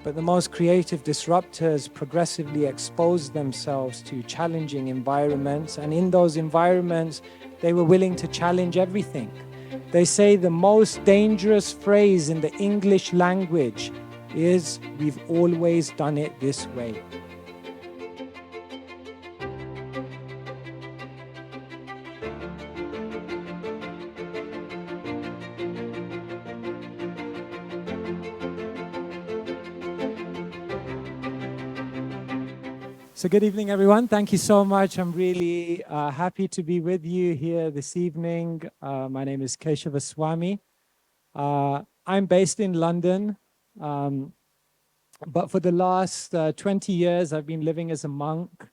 But the most creative disruptors progressively expose themselves to challenging environments, and in those environments, they were willing to challenge everything. They say the most dangerous phrase in the English language is, "We've always done it this way." So good evening, everyone. Thank you so much. I'm really happy to be with you here this evening. My name is Keshava Swami. I'm based in London, but for the last 20 years, I've been living as a monk.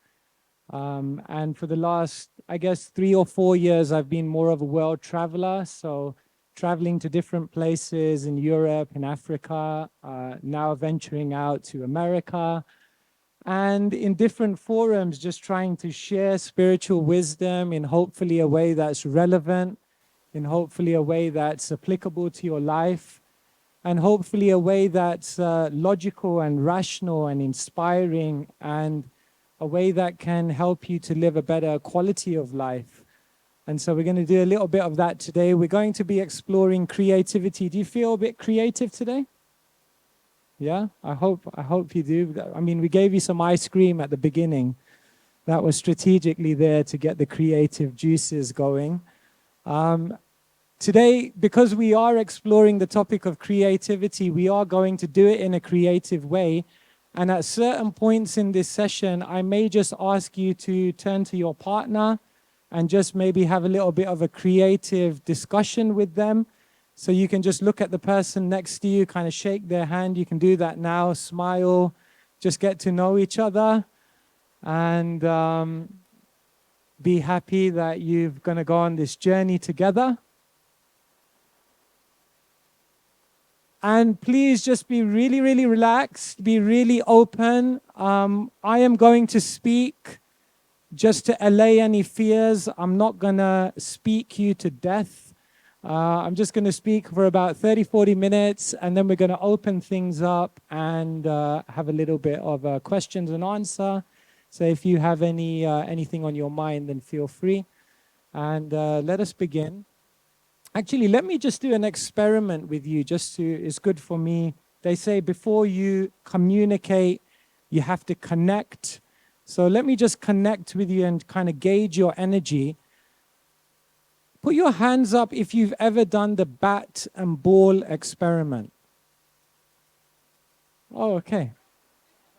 And for the last, I guess, 3 or 4 years, I've been more of a world traveler. So traveling to different places in Europe, in Africa, now venturing out to America. And in different forums, just trying to share spiritual wisdom in hopefully a way that's relevant, in hopefully a way that's applicable to your life, and hopefully a way that's logical and rational and inspiring, and a way that can help you to live a better quality of life. And so we're going to do a little bit of that today. We're going to be exploring creativity. Do you feel a bit creative today? Yeah, I hope you do. I mean, we gave you some ice cream at the beginning. That was strategically there to get the creative juices going. Today, because we are exploring the topic of creativity, we are going to do it in a creative way. And at certain points in this session, I may just ask you to turn to your partner and just maybe have a little bit of a creative discussion with them. So you can just look at the person next to you, kind of shake their hand. You can do that now, smile, just get to know each other, and be happy that you're going to go on this journey together. And please just be really, really relaxed, be really open. I am going to speak just to allay any fears. I'm not going to speak you to death. I'm just going to speak for about 30, 40 minutes, and then we're going to open things up and have a little bit of questions and answer. So if you have anything on your mind, then feel free. And let us begin. Actually, let me just do an experiment with you, it's good for me. They say before you communicate, you have to connect. So let me just connect with you and kind of gauge your energy. Put your hands up if you've ever done the bat and ball experiment. Oh, okay.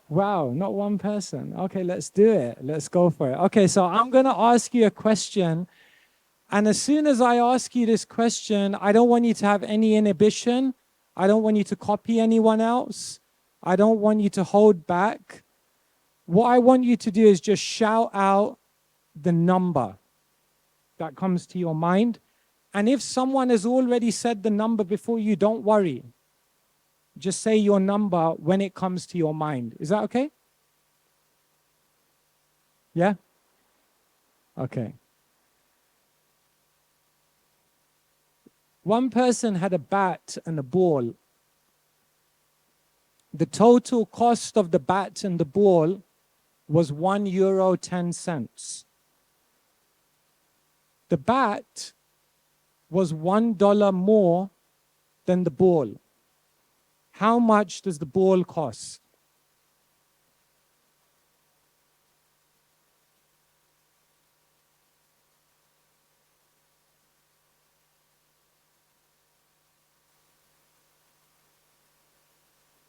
Wow, not one person. Okay, let's do it. Let's go for it. Okay, so I'm going to ask you a question. And as soon as I ask you this question, I don't want you to have any inhibition. I don't want you to copy anyone else. I don't want you to hold back. What I want you to do is just shout out the number that comes to your mind. And if someone has already said the number before you, don't worry. Just say your number when it comes to your mind. Is that okay? Yeah? Okay. One person had a bat and a ball. The total cost of the bat and the ball was €1.10. The bat was $1 more than the ball. How much does the ball cost?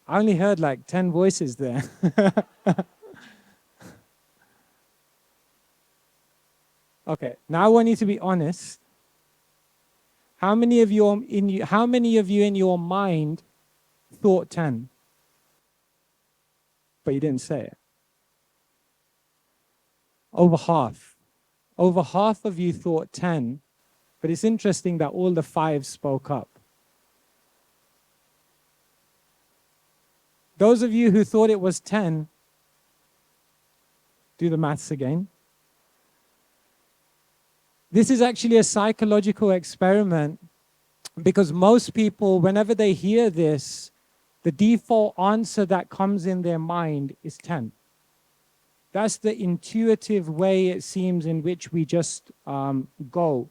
I only heard like 10 voices there. Okay, now I want you to be honest. How many of you in your mind thought 10? But you didn't say it. Over half. Over half of you thought 10, but it's interesting that all the 5 spoke up. Those of you who thought it was 10, do the maths again. This is actually a psychological experiment because most people, whenever they hear this, the default answer that comes in their mind is 10. That's the intuitive way, it seems, in which we just go.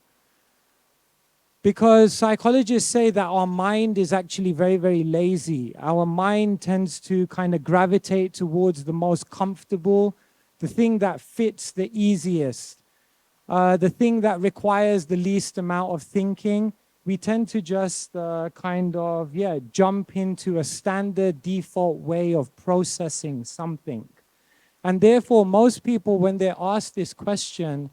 Because psychologists say that our mind is actually very, very lazy. Our mind tends to kind of gravitate towards the most comfortable, the thing that fits the easiest, the thing that requires the least amount of thinking. We tend to just jump into a standard default way of processing something. And therefore, most people, when they're asked this question,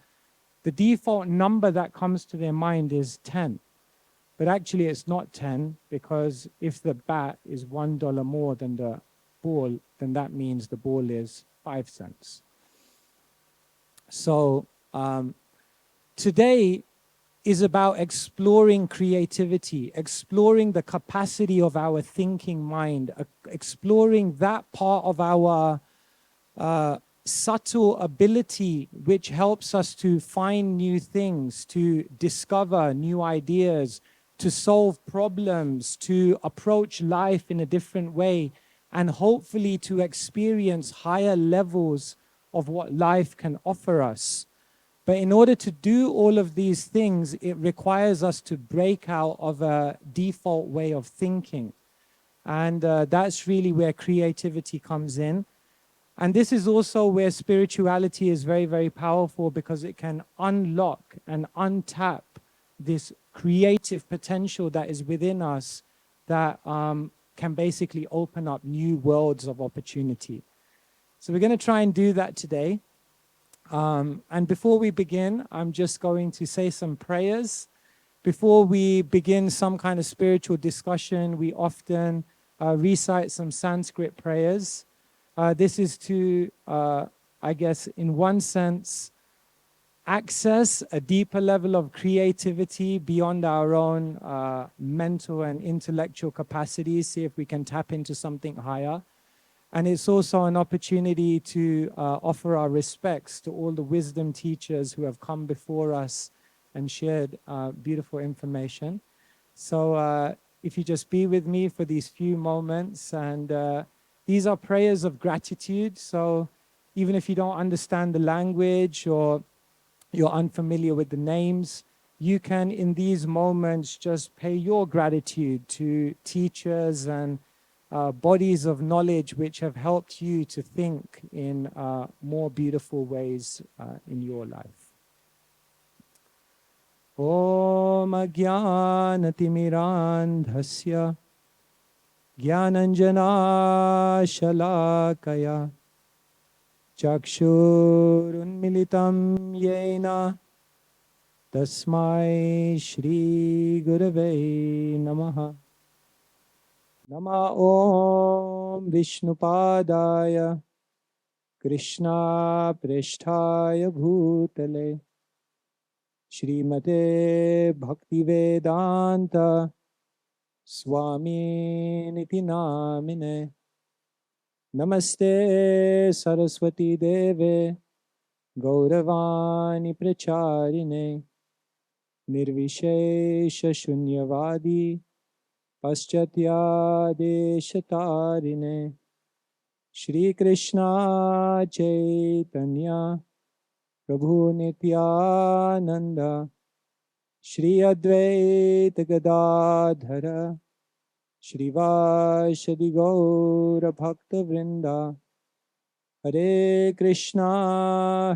the default number that comes to their mind is 10. But actually, it's not 10, because if the bat is $1 more than the ball, then that means the ball is 5 cents. So today is about exploring creativity, exploring the capacity of our thinking mind, exploring that part of our subtle ability which helps us to find new things, to discover new ideas, to solve problems, to approach life in a different way, and hopefully to experience higher levels of what life can offer us. But in order to do all of these things, it requires us to break out of a default way of thinking. And that's really where creativity comes in. And this is also where spirituality is very, very powerful, because it can unlock and untap this creative potential that is within us that can basically open up new worlds of opportunity. So we're going to try and do that today. And before we begin, I'm just going to say some prayers. Before we begin some kind of spiritual discussion, we often recite some Sanskrit prayers. This is to, I guess, in one sense, access a deeper level of creativity beyond our own mental and intellectual capacities, see if we can tap into something higher. And it's also an opportunity to offer our respects to all the wisdom teachers who have come before us and shared beautiful information. So if you just be with me for these few moments, and these are prayers of gratitude. So even if you don't understand the language or you're unfamiliar with the names, you can in these moments just pay your gratitude to teachers and bodies of knowledge which have helped you to think in more beautiful ways in your life. Om Ajnanatimmirandhasya Jnananjana Shalakaya Chakshurunmilitam Yena Tasmai Shri Gurave Namaha. Nama Om Vishnupadaya Krishna Prishthaya Bhutale Shrimate Bhaktivedanta Swami Niti Namine. Namaste Saraswati Deve Gauravani Pracharine Nirvishesha Shunyavadi Paschatya Deshatarine Shri Krishna Chaitanya Prabhu Nityananda Shri Advaita Gadadhara Shrivashadi Gaura Bhakta Vrinda Hare Krishna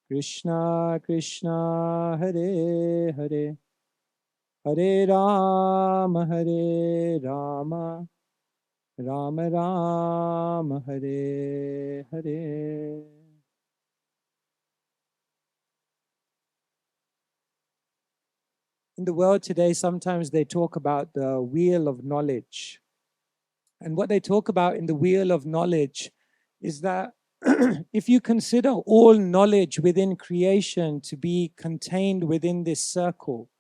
Krishna Krishna Hare Hare Hare Rama Rama Rama Hare Hare. In the world today, sometimes they talk about the wheel of knowledge. And what they talk about in the wheel of knowledge is that if you consider all knowledge within creation to be contained within this circle,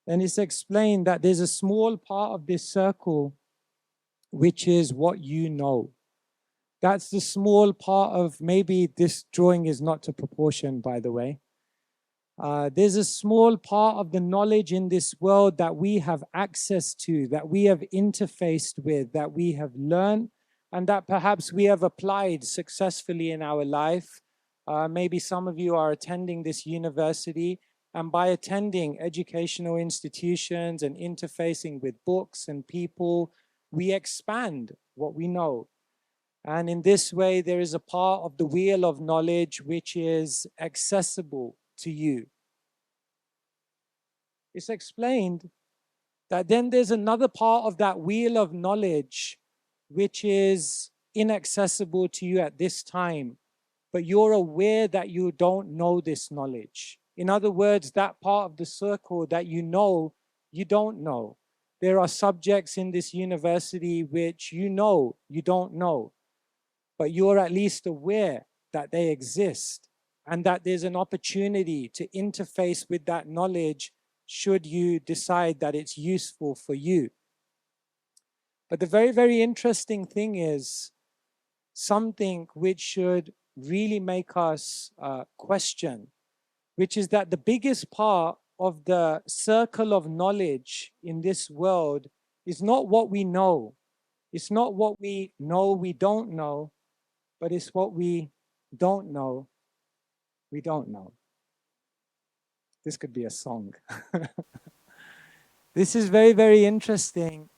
then it's explained that there's a small part of this circle which is what you know. That's the small part of, maybe this drawing is not to proportion, by the way. There's a small part of the knowledge in this world that we have access to, that we have interfaced with, that we have learned, and that perhaps we have applied successfully in our life. Maybe some of you are attending this university, and by attending educational institutions and interfacing with books and people, we expand what we know. And in this way, there is a part of the wheel of knowledge which is accessible to you. It's explained that then there's another part of that wheel of knowledge which is inaccessible to you at this time, but you're aware that you don't know this knowledge. In other words, that part of the circle that you know, you don't know. There are subjects in this university which you know you don't know, but you're at least aware that they exist and that there's an opportunity to interface with that knowledge should you decide that it's useful for you. But the very, very interesting thing is something which should really make us question, which is that the biggest part of the circle of knowledge in this world is not what we know. It's not what we know we don't know, but it's what we don't know we don't know. This could be a song. This is very, very interesting.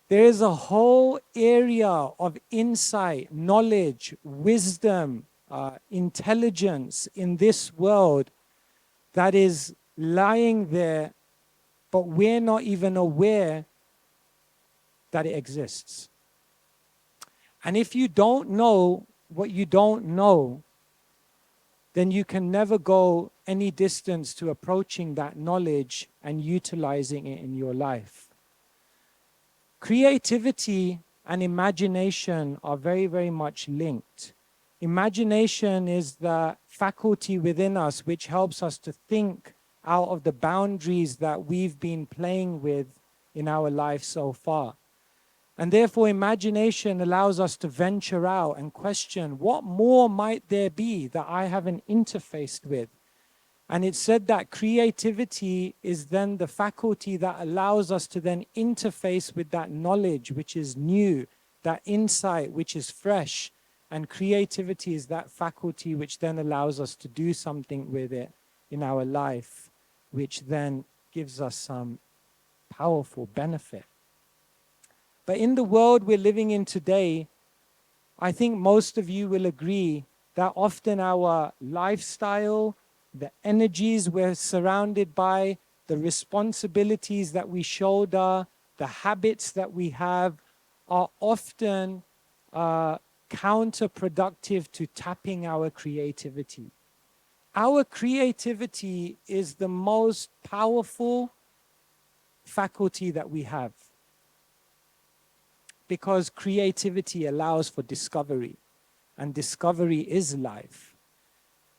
There is a whole area of insight, knowledge, wisdom, intelligence in this world that is lying there, but we're not even aware that it exists. And if you don't know what you don't know, then you can never go any distance to approaching that knowledge and utilizing it in your life. Creativity and imagination are very, very much linked. Imagination is the faculty within us which helps us to think out of the boundaries that we've been playing with in our life so far. And therefore, imagination allows us to venture out and question, what more might there be that I haven't interfaced with? And it's said that creativity is then the faculty that allows us to then interface with that knowledge which is new, that insight which is fresh. And creativity is that faculty which then allows us to do something with it in our life, which then gives us some powerful benefit. But in the world we're living in today, I think most of you will agree that often our lifestyle, the energies we're surrounded by, the responsibilities that we shoulder, the habits that we have are often counterproductive to tapping our creativity. Our creativity is the most powerful faculty that we have, because creativity allows for discovery, and discovery is life.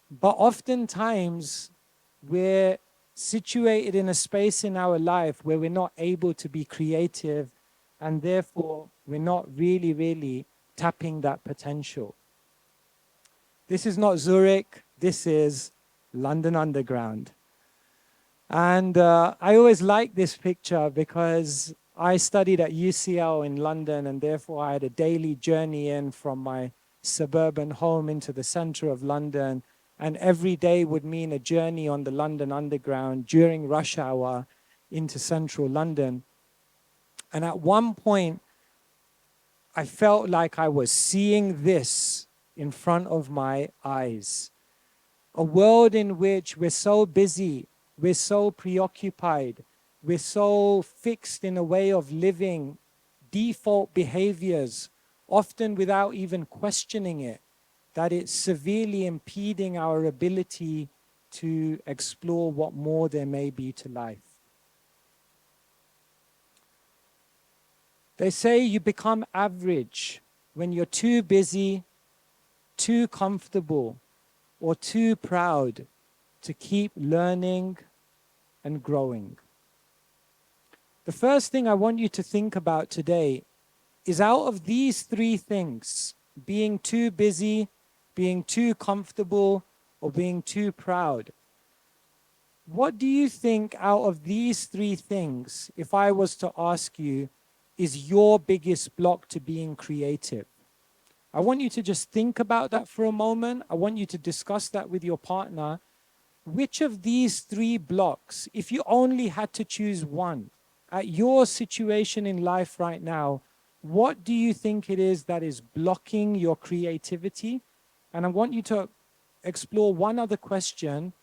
But oftentimes, we're situated in a space in our life where we're not able to be creative, and therefore, we're not really tapping that potential. This is not Zurich, this is London Underground. And I always like this picture because I studied at UCL in London, and therefore I had a daily journey in from my suburban home into the center of London. And every day would mean a journey on the London Underground during rush hour into central London. And at one point, I felt like I was seeing this in front of my eyes. A world in which we're so busy, we're so preoccupied, we're so fixed in a way of living, default behaviors, often without even questioning it, that it's severely impeding our ability to explore what more there may be to life. They say you become average when you're too busy, too comfortable, or too proud to keep learning and growing. The first thing I want you to think about today is, out of these three things, being too busy, being too comfortable, or being too proud, What do you think out of these three things, if I was to ask you, is your biggest block to being creative? I want you to just think about that for a moment. I want you to discuss that with your partner. Which of these three blocks, if you only had to choose one, at your situation in life right now, what do you think it is that is blocking your creativity? And I want you to explore one other question.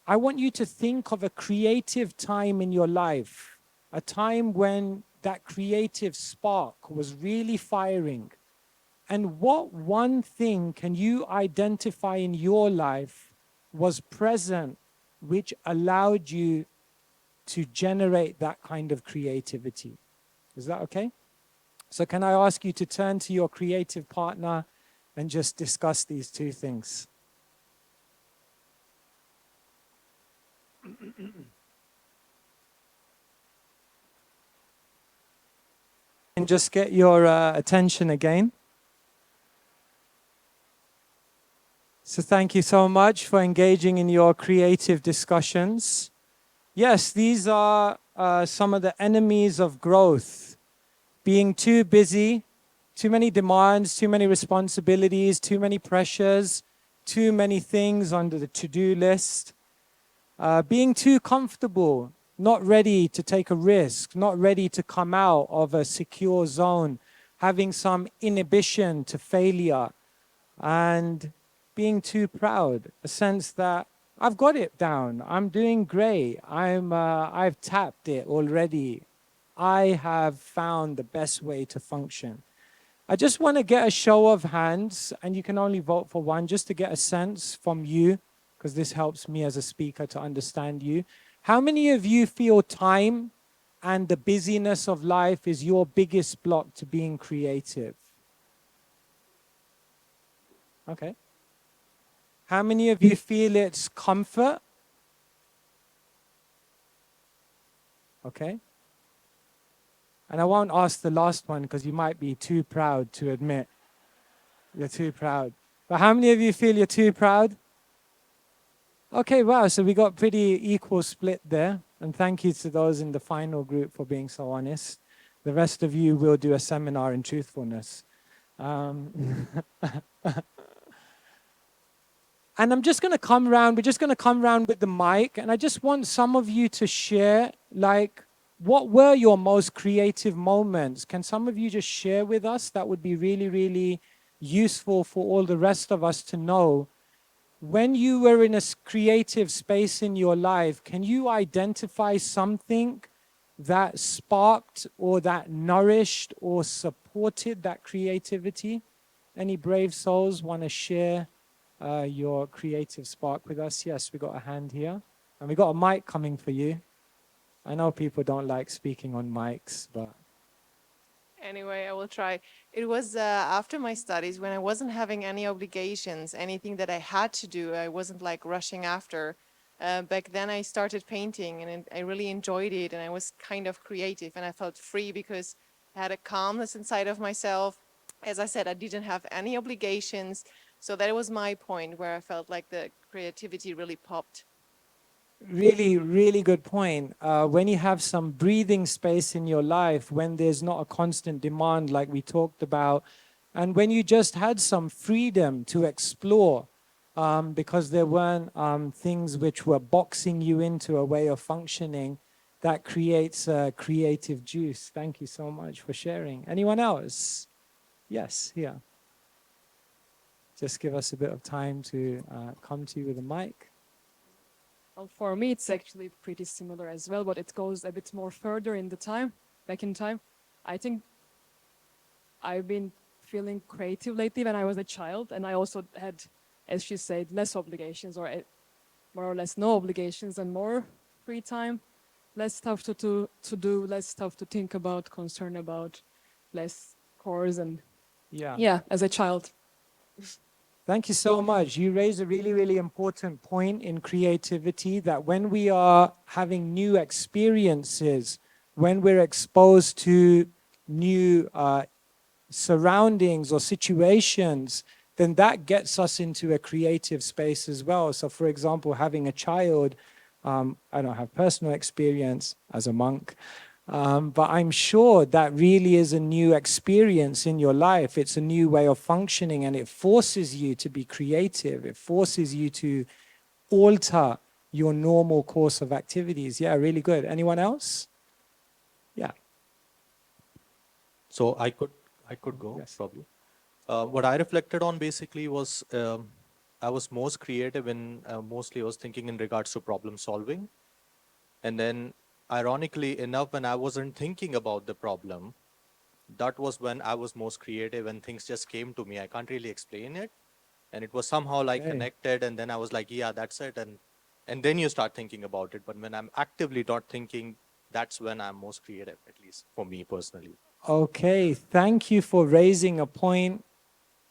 I want you to think of a creative time in your life, a time when that creative spark was really firing. And what one thing can you identify in your life was present which allowed you to generate that kind of creativity? Is that okay? So can I ask you to turn to your creative partner and just discuss these two things? And just get your attention again. So thank you so much for engaging in your creative discussions. Yes, these are some of the enemies of growth. Being too busy, too many demands, too many responsibilities, too many pressures, too many things under the to-do list. Being too comfortable, not ready to take a risk, not ready to come out of a secure zone, having some inhibition to failure, and being too proud, a sense that I've got it down, I'm doing great, I've tapped it already, I have found the best way to function. I just want to get a show of hands, and you can only vote for one, just to get a sense from you, because this helps me as a speaker to understand you. How many of you feel time and the busyness of life is your biggest block to being creative? Okay. How many of you feel it's comfort? Okay. And I won't ask the last one because you might be too proud to admit you're too proud. But how many of you feel you're too proud? Okay, wow, so we got pretty equal split there. And thank you to those in the final group for being so honest. The rest of you will do a seminar in truthfulness. And I'm just going to come around, we're just going to come around with the mic, and I just want some of you to share, like, what were your most creative moments? Can some of you just share with us? That would be really, really useful for all the rest of us to know. When you were in a creative space in your life, can you identify something that sparked or that nourished or supported that creativity? Any brave souls want to share your creative spark with us? Yes, we got a hand here. And we got a mic coming for you. I know people don't like speaking on mics, but... Anyway, I will try. It was after my studies when I wasn't having any obligations, anything that I had to do. I wasn't like rushing after. Back then I started painting and I really enjoyed it, and I was kind of creative and I felt free because I had a calmness inside of myself. As I said, I didn't have any obligations. So that was my point where I felt like the creativity really popped. Really, really good point. When you have some breathing space in your life, when there's not a constant demand like we talked about, and when you just had some freedom to explore, because there weren't things which were boxing you into a way of functioning, that creates a creative juice. Thank you so much for sharing. Anyone else? Yes, here. Just give us a bit of time to come to you with a mic. Well, for me, it's actually pretty similar as well, but it goes a bit more further in the time, back in time. I think I've been feeling creative lately when I was a child, and I also had, as she said, less obligations, or more or less no obligations, and more free time, less stuff to do, less stuff to think about, concern about, less chores, and yeah, as a child. Thank you so much. You raise a really, really important point in creativity, that when we are having new experiences, when we're exposed to new surroundings or situations, then that gets us into a creative space as well. So for example, having a child, I don't have personal experience as a monk, but I'm sure that really is a new experience in your life. It's a new way of functioning, and it forces you to be creative. It forces you to alter your normal course of activities. Yeah, really good. Anyone else? Yeah. So I could go, Yes. probably. What I reflected on basically was I was most creative in mostly I was thinking in regards to problem solving. And then ironically enough, when I wasn't thinking about the problem, that was when I was most creative and things just came to me. I can't really explain it. And it was somehow like Okay. connected. And then I was like, yeah, that's it. And then you start thinking about it. But when I'm actively not thinking, that's when I'm most creative, at least for me personally. Okay, thank you for raising a point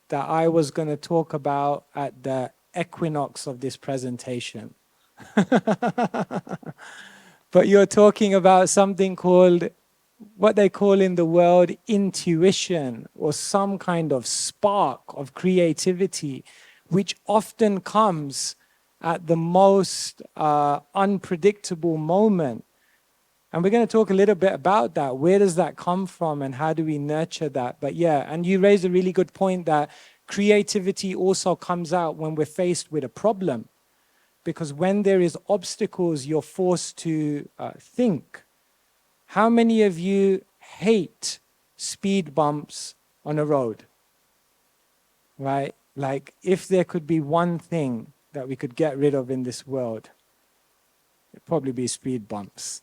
that I was going to talk about at the equinox of this presentation. But you're talking about something called, what they call in the world, intuition, or some kind of spark of creativity, which often comes at the most unpredictable moment. And we're going to talk a little bit about that. Where does that come from and how do we nurture that? But yeah, and you raised a really good point that creativity also comes out when we're faced with a problem. Because when there is obstacles, you're forced to think. How many of you hate speed bumps on a road? Right? Like, if there could be one thing that we could get rid of in this world, it'd probably be speed bumps.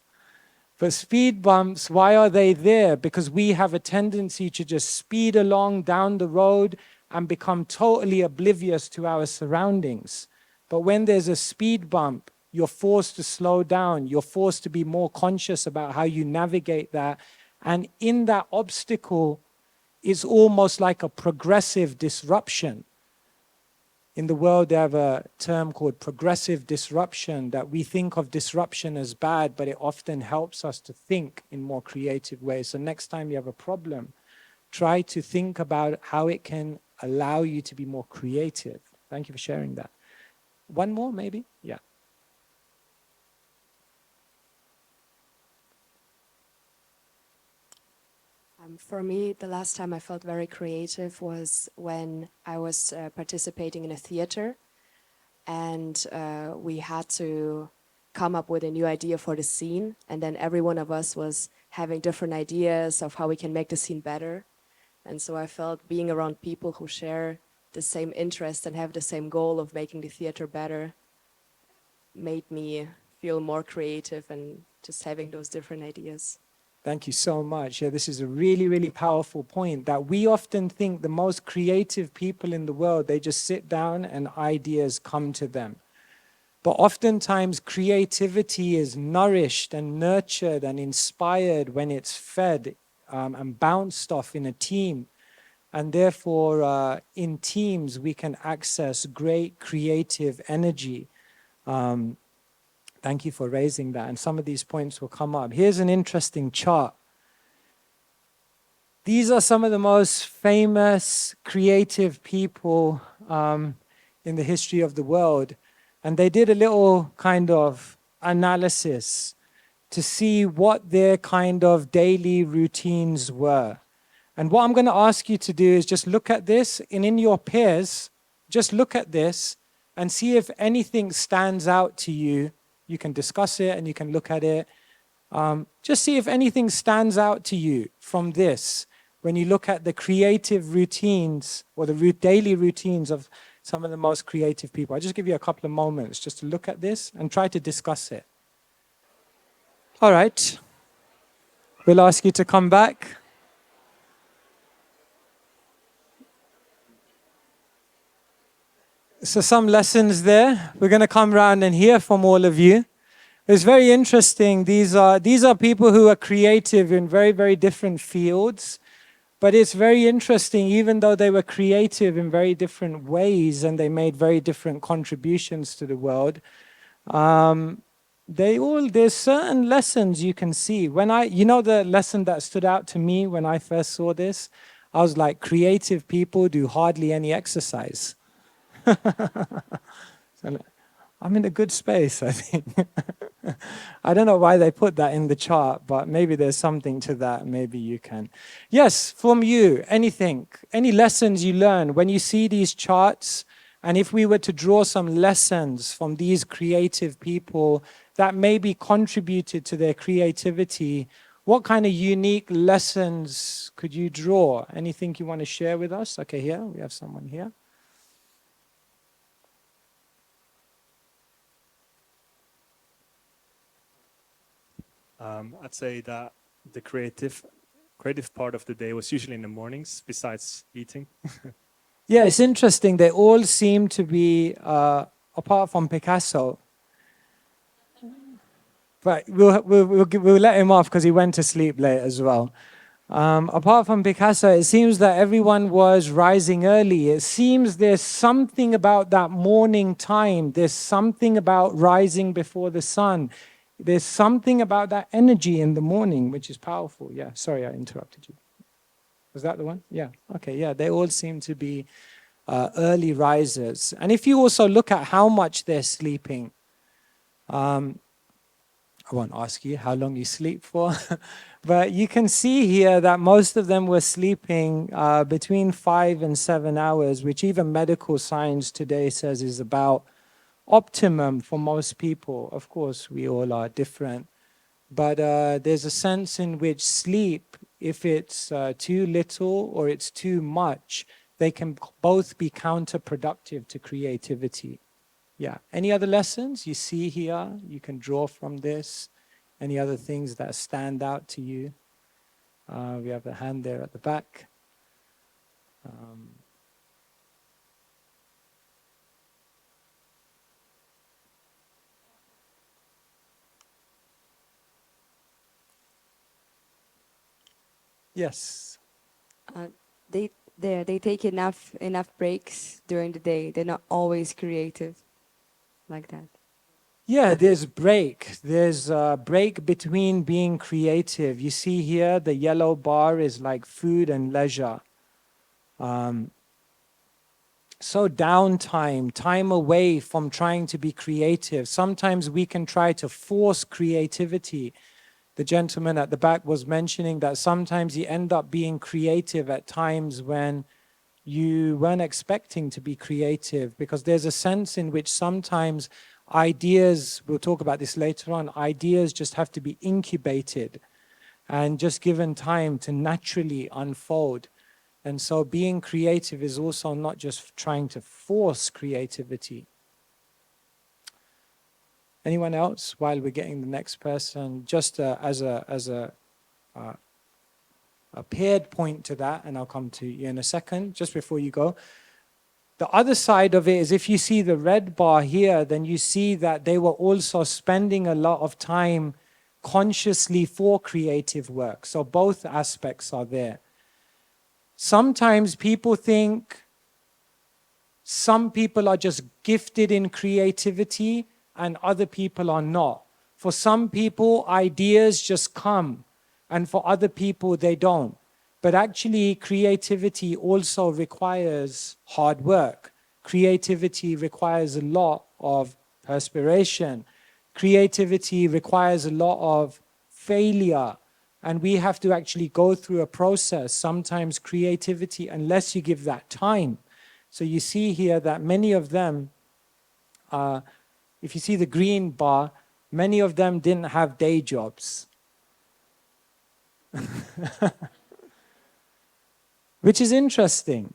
But speed bumps, why are they there? Because we have a tendency to just speed along down the road and become totally oblivious to our surroundings. But when there's a speed bump, you're forced to slow down. You're forced to be more conscious about how you navigate that. And in that obstacle, it's almost like a progressive disruption. In the world, they have a term called progressive disruption, that we think of disruption as bad, but it often helps us to think in more creative ways. So next time you have a problem, try to think about how it can allow you to be more creative. Thank you for sharing that. One more, maybe? Yeah. For me, the last time I felt very creative was when I was participating in a theater, and we had to come up with a new idea for the scene, and then every one of us was having different ideas of how we can make the scene better. And so I felt being around people who share the same interest and have the same goal of making the theater better made me feel more creative and just having those different ideas. Thank you so much. Yeah, this is a really, really powerful point, that we often think the most creative people in the world, they just sit down and ideas come to them. But oftentimes creativity is nourished and nurtured and inspired when it's fed and bounced off in a team. And therefore, in teams, we can access great creative energy. Thank you for raising that. And some of these points will come up. Here's an interesting chart. These are some of the most famous creative people in the history of the world. And they did a little kind of analysis to see what their kind of daily routines were. And what I'm going to ask you to do is just look at this, and in your pairs, just look at this and see if anything stands out to you. You can discuss it and you can look at it. Just see if anything stands out to you from this when you look at the creative routines or the daily routines of some of the most creative people. I'll just give you a couple of moments just to look at this and try to discuss it. All right. We'll ask you to come back. So some lessons there. We're going to come around and hear from all of you. It's very interesting. These are people who are creative in very, very different fields. But it's very interesting, even though they were creative in very different ways and they made very different contributions to the world, there's certain lessons you can see. The lesson that stood out to me when I first saw this, I was like, creative people do hardly any exercise. I'm in a good space, I think. I don't know why they put that in the chart, but maybe there's something to that. Maybe you can. Yes, from you, anything, any lessons you learn when you see these charts, and if we were to draw some lessons from these creative people that maybe contributed to their creativity, what kind of unique lessons could you draw? Anything you want to share with us? Okay, here, we have someone here. I'd say that the creative part of the day was usually in the mornings, besides eating. Yeah, it's interesting. They all seem to be, apart from Picasso, but we'll let him off because he went to sleep late as well. Apart from Picasso, it seems that everyone was rising early. It seems there's something about that morning time. There's something about rising before the sun. There's something about that energy in the morning, which is powerful. Yeah, sorry, I interrupted you. Was that the one? Yeah, okay, yeah, they all seem to be early risers. And if you also look at how much they're sleeping, I won't ask you how long you sleep for, but you can see here that most of them were sleeping between 5 and 7 hours, which even medical science today says is about optimum for most people. Of course, we all are different, but there's a sense in which sleep, if it's too little or it's too much, they can both be counterproductive to creativity. Yeah. Any other lessons you see here you can draw from this? Any other things that stand out to you? We have a hand there at the back. Yes. They take enough breaks during the day. They're not always creative like that. Yeah, there's break. There's a break between being creative. You see here, the yellow bar is like food and leisure. So downtime, time away from trying to be creative. Sometimes we can try to force creativity. The gentleman at the back was mentioning that sometimes you end up being creative at times when you weren't expecting to be creative, because there's a sense in which sometimes ideas, we'll talk about this later on, ideas just have to be incubated and just given time to naturally unfold. And so being creative is also not just trying to force creativity. Anyone else, while we're getting the next person, just as a paired point to that, and I'll come to you in a second, just before you go. The other side of it is, if you see the red bar here, then you see that they were also spending a lot of time consciously for creative work. So both aspects are there. Sometimes people think some people are just gifted in creativity and other people are not. For some people, ideas just come, and for other people, they don't. But actually, creativity also requires hard work. Creativity requires a lot of perspiration. Creativity requires a lot of failure. And we have to actually go through a process. Sometimes creativity, unless you give that time. So you see here that many of them, if you see the green bar, many of them didn't have day jobs. Which is interesting.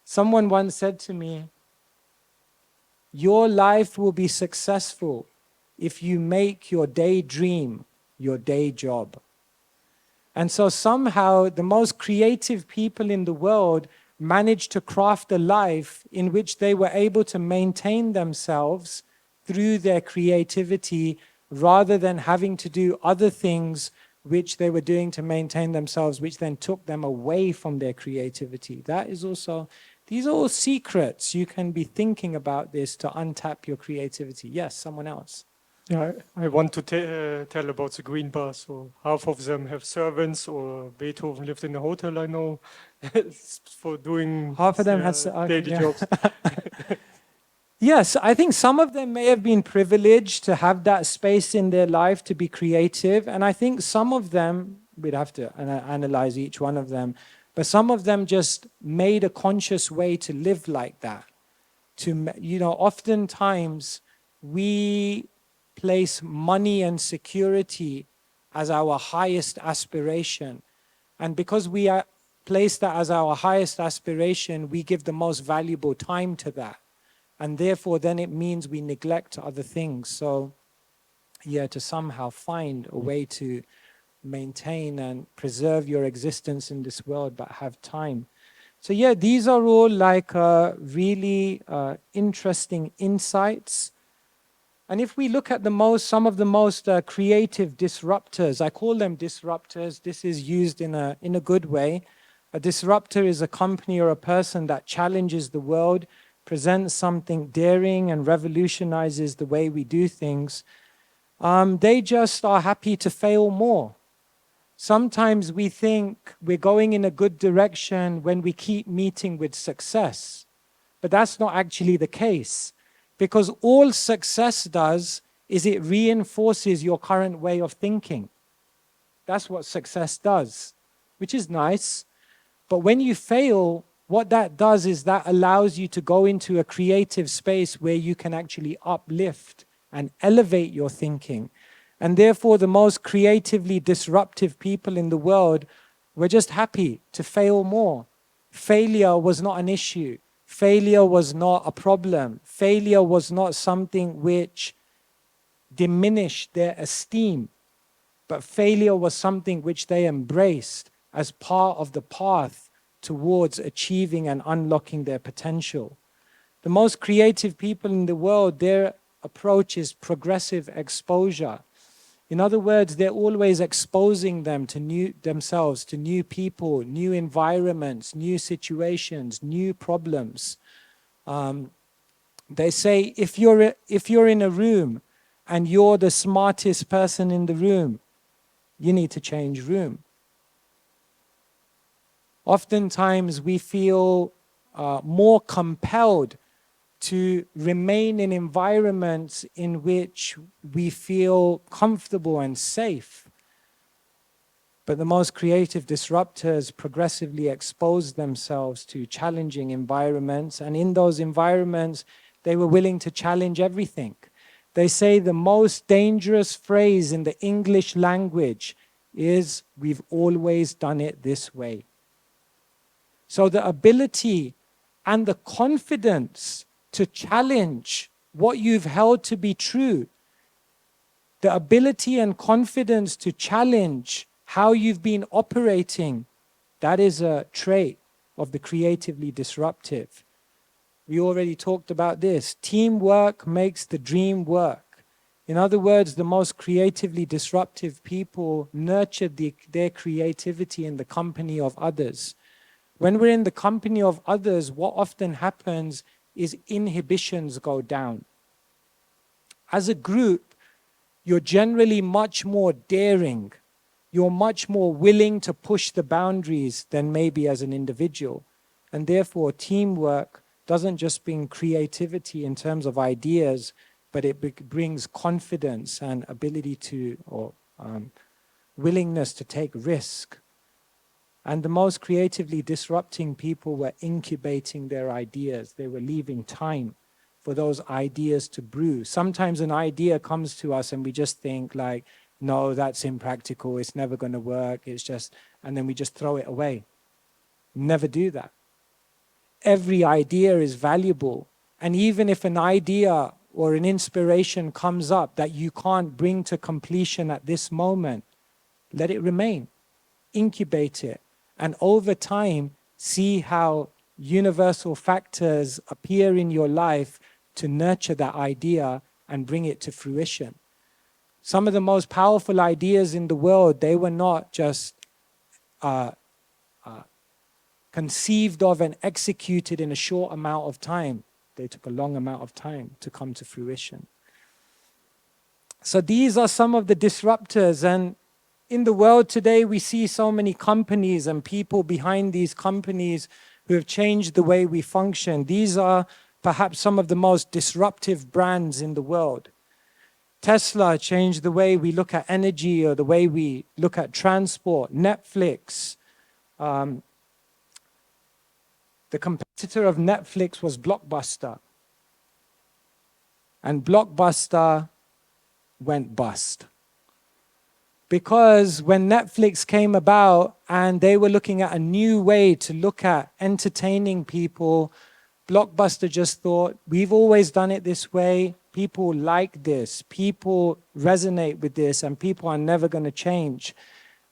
Someone once said to me, your life will be successful if you make your daydream your day job. And so somehow the most creative people in the world managed to craft a life in which they were able to maintain themselves through their creativity, rather than having to do other things which they were doing to maintain themselves, which then took them away from their creativity. That is also, these are all secrets. You can be thinking about this to untap your creativity. Yes, someone else. Yeah, I want to tell about the green bar. So half of them have servants, or Beethoven lived in a hotel, I know, for doing Half of them their has daily jobs. Yes, I think some of them may have been privileged to have that space in their life to be creative. And I think some of them, we'd have to analyze each one of them, but some of them just made a conscious way to live like that. Oftentimes we place money and security as our highest aspiration. And because we place that as our highest aspiration, we give the most valuable time to that. And therefore, then it means we neglect other things. So, yeah, to somehow find a way to maintain and preserve your existence in this world, but have time. So, yeah, these are all like really interesting insights. And if we look at some of the most creative disruptors, I call them disruptors. This is used in a good way. A disruptor is a company or a person that challenges the world, presents something daring and revolutionizes the way we do things. They just are happy to fail more. Sometimes we think we're going in a good direction when we keep meeting with success. But that's not actually the case. Because all success does is it reinforces your current way of thinking. That's what success does, which is nice. But when you fail, what that does is that allows you to go into a creative space where you can actually uplift and elevate your thinking. And therefore, the most creatively disruptive people in the world were just happy to fail more. Failure was not an issue. Failure was not a problem. Failure was not something which diminished their esteem. But failure was something which they embraced as part of the path towards achieving and unlocking their potential. The most creative people in the world, their approach is progressive exposure. In other words, they're always exposing themselves to new people, new environments, new situations, new problems. They say if you're in a room and you're the smartest person in the room, you need to change room. Oftentimes we feel more compelled to remain in environments in which we feel comfortable and safe. But the most creative disruptors progressively expose themselves to challenging environments, and in those environments, they were willing to challenge everything. They say the most dangerous phrase in the English language is, "We've always done it this way." So the ability and the confidence to challenge what you've held to be true, the ability and confidence to challenge how you've been operating, that is a trait of the creatively disruptive. We already talked about this. Teamwork makes the dream work. In other words, the most creatively disruptive people nurture their creativity in the company of others. When we're in the company of others, what often happens is inhibitions go down. As a group, you're generally much more daring. You're much more willing to push the boundaries than maybe as an individual. And therefore, teamwork doesn't just bring creativity in terms of ideas, but it brings confidence and ability to, or willingness to take risk. And the most creatively disrupting people were incubating their ideas. They were leaving time for those ideas to brew. Sometimes an idea comes to us and we just think like, no, that's impractical, it's never going to work, it's just, and then we just throw it away. Never do that. Every idea is valuable. And even if an idea or an inspiration comes up that you can't bring to completion at this moment, let it remain. Incubate it. And over time, see how universal factors appear in your life to nurture that idea and bring it to fruition. Some of the most powerful ideas in the world, they were not just conceived of and executed in a short amount of time. They took a long amount of time to come to fruition. So these are some of the disruptors, and in the world today, we see so many companies and people behind these companies who have changed the way we function. These are perhaps some of the most disruptive brands in the world. Tesla changed the way we look at energy or the way we look at transport. Netflix. The competitor of Netflix was Blockbuster. And Blockbuster went bust. Because when Netflix came about and they were looking at a new way to look at entertaining people, Blockbuster just thought, we've always done it this way. People like this. People resonate with this, and people are never going to change.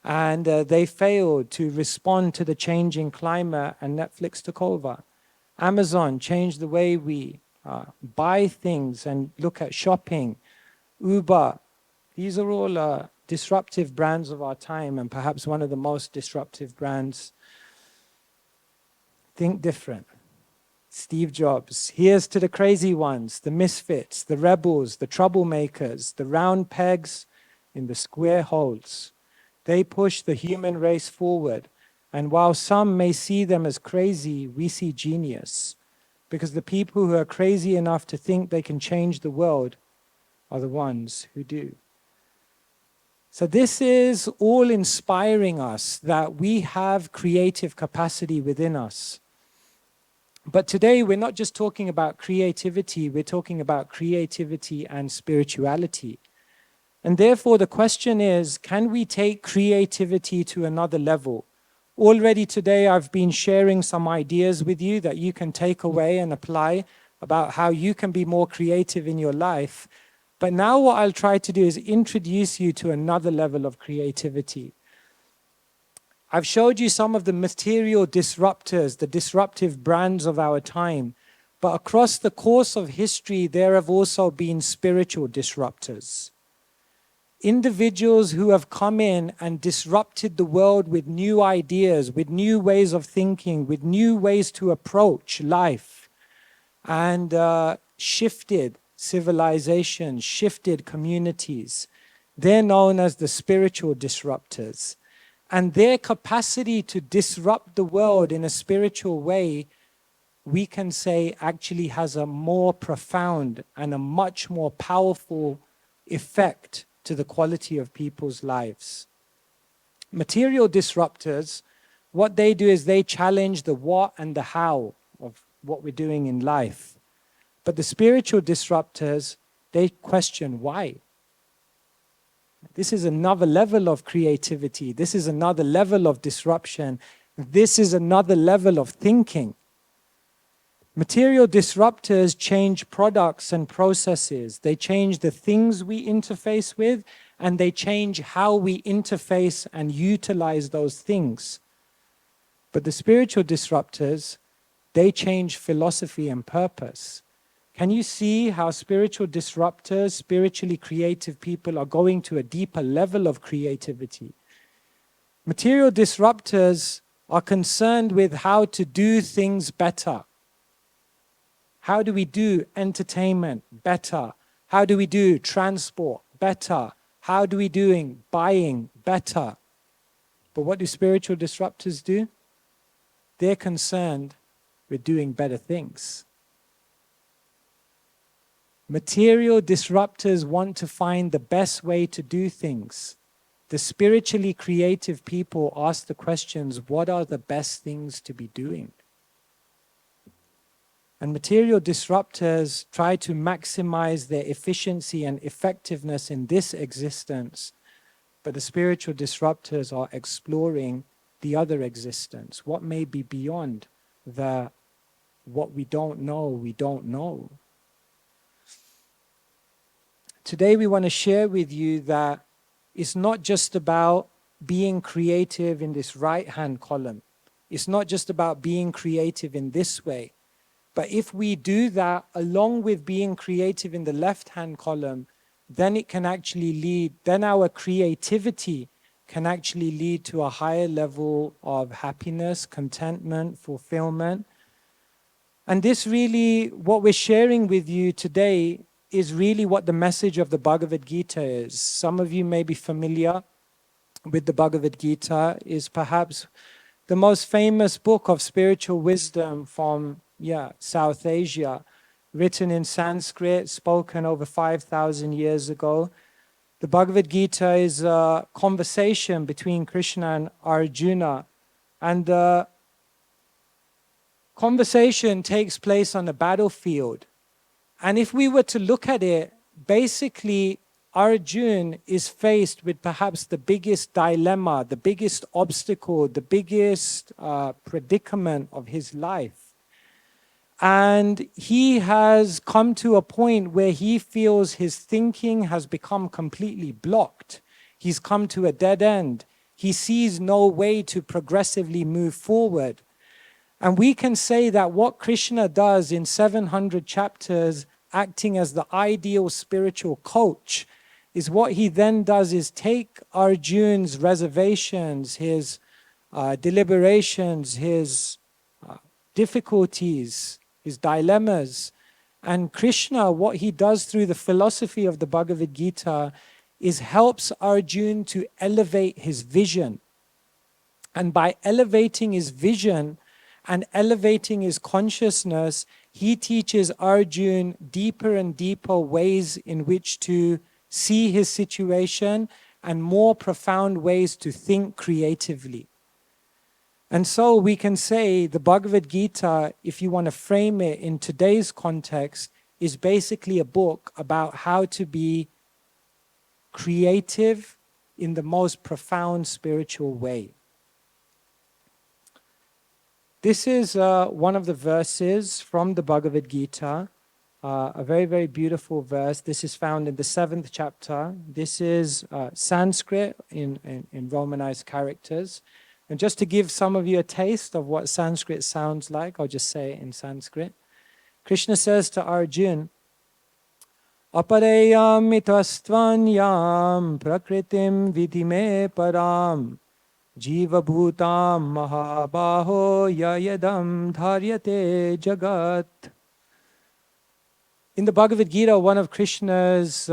And they failed to respond to the changing climate, and Netflix took over. Amazon changed the way we buy things and look at shopping. Uber. These are all disruptive brands of our time, and perhaps one of the most disruptive brands. Think different. Steve Jobs. Here's to the crazy ones, the misfits, the rebels, the troublemakers, the round pegs in the square holes. They push the human race forward. And while some may see them as crazy, we see genius. Because the people who are crazy enough to think they can change the world are the ones who do. So this is all inspiring us that we have creative capacity within us. But today we're not just talking about creativity, we're talking about creativity and spirituality. And therefore the question is, can we take creativity to another level? Already today I've been sharing some ideas with you that you can take away and apply about how you can be more creative in your life. But now what I'll try to do is introduce you to another level of creativity. I've showed you some of the material disruptors, the disruptive brands of our time. But across the course of history, there have also been spiritual disruptors. Individuals who have come in and disrupted the world with new ideas, with new ways of thinking, with new ways to approach life, and shifted civilizations, shifted communities. They're known as the spiritual disruptors. And their capacity to disrupt the world in a spiritual way, we can say actually has a more profound and a much more powerful effect to the quality of people's lives. Material disruptors, what they do is they challenge the what and the how of what we're doing in life. But the spiritual disruptors, they question why. This is another level of creativity. This is another level of disruption. This is another level of thinking. Material disruptors change products and processes. They change the things we interface with, and they change how we interface and utilize those things. But the spiritual disruptors, they change philosophy and purpose. Can you see how spiritual disruptors, spiritually creative people are going to a deeper level of creativity? Material disruptors are concerned with how to do things better. How do we do entertainment better? How do we do transport better? How do we do buying better? But what do spiritual disruptors do? They're concerned with doing better things. Material disruptors want to find the best way to do things. The spiritually creative people ask the questions, what are the best things to be doing? And material disruptors try to maximize their efficiency and effectiveness in this existence, but the spiritual disruptors are exploring the other existence, what may be beyond what we don't know. Today we want to share with you that it's not just about being creative in this right-hand column. It's not just about being creative in this way. But if we do that along with being creative in the left-hand column, then it can actually lead, then our creativity can actually lead to a higher level of happiness, contentment, fulfillment. And this really, what we're sharing with you today is really what the message of the Bhagavad-gita is. Some of you may be familiar with the Bhagavad-gita. Is perhaps the most famous book of spiritual wisdom from South Asia. written in Sanskrit, spoken over 5,000 years ago. The Bhagavad-gita is a conversation between Krishna and Arjuna. And the conversation takes place on the battlefield. And if we were to look at it, basically Arjuna is faced with perhaps the biggest dilemma, the biggest obstacle, the biggest predicament of his life. And he has come to a point where he feels his thinking has become completely blocked. He's come to a dead end. He sees no way to progressively move forward. And we can say that what Krishna does in 700 chapters, acting as the ideal spiritual coach, is what he then does is take Arjuna's reservations, his deliberations, his difficulties, his dilemmas. And Krishna, what he does through the philosophy of the Bhagavad-gita is helps Arjuna to elevate his vision. And by elevating his vision and elevating his consciousness, he teaches Arjuna deeper and deeper ways in which to see his situation and more profound ways to think creatively. And so we can say the Bhagavad-gita, if you want to frame it in today's context, is basically a book about how to be creative in the most profound spiritual way. This is one of the verses from the Bhagavad-gita, a very, very beautiful verse. This is found in the 7th chapter. This is Sanskrit in Romanized characters. And just to give some of you a taste of what Sanskrit sounds like, I'll just say it in Sanskrit. Krishna says to Arjuna, Apareyam itastvanyam prakritim vidime param jiva bhutam mahabaho yayadam dharyate jagat. In the Bhagavad-gita, one of Krishna's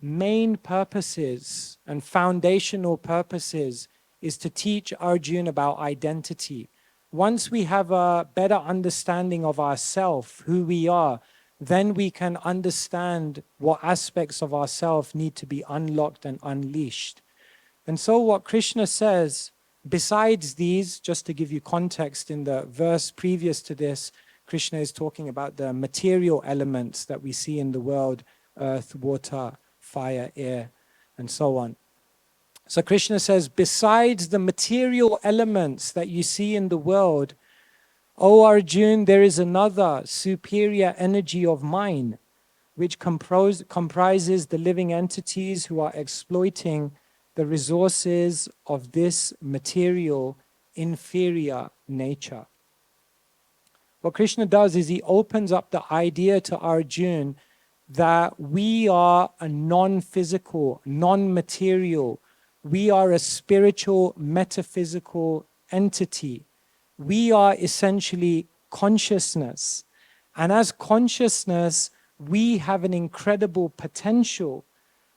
main purposes and foundational purposes is to teach Arjuna about identity. Once we have a better understanding of ourselves, who we are, then we can understand what aspects of ourselves need to be unlocked and unleashed. And so what Krishna says, besides these, just to give you context, in the verse previous to this, Krishna is talking about the material elements that we see in the world, earth, water, fire, air, and so on. So Krishna says, besides the material elements that you see in the world, O Arjuna, there is another superior energy of mine, which comprises the living entities who are exploiting the resources of this material, inferior nature. What Krishna does is he opens up the idea to Arjuna that we are a non-physical, non-material, we are a spiritual, metaphysical entity. We are essentially consciousness. And as consciousness, we have an incredible potential,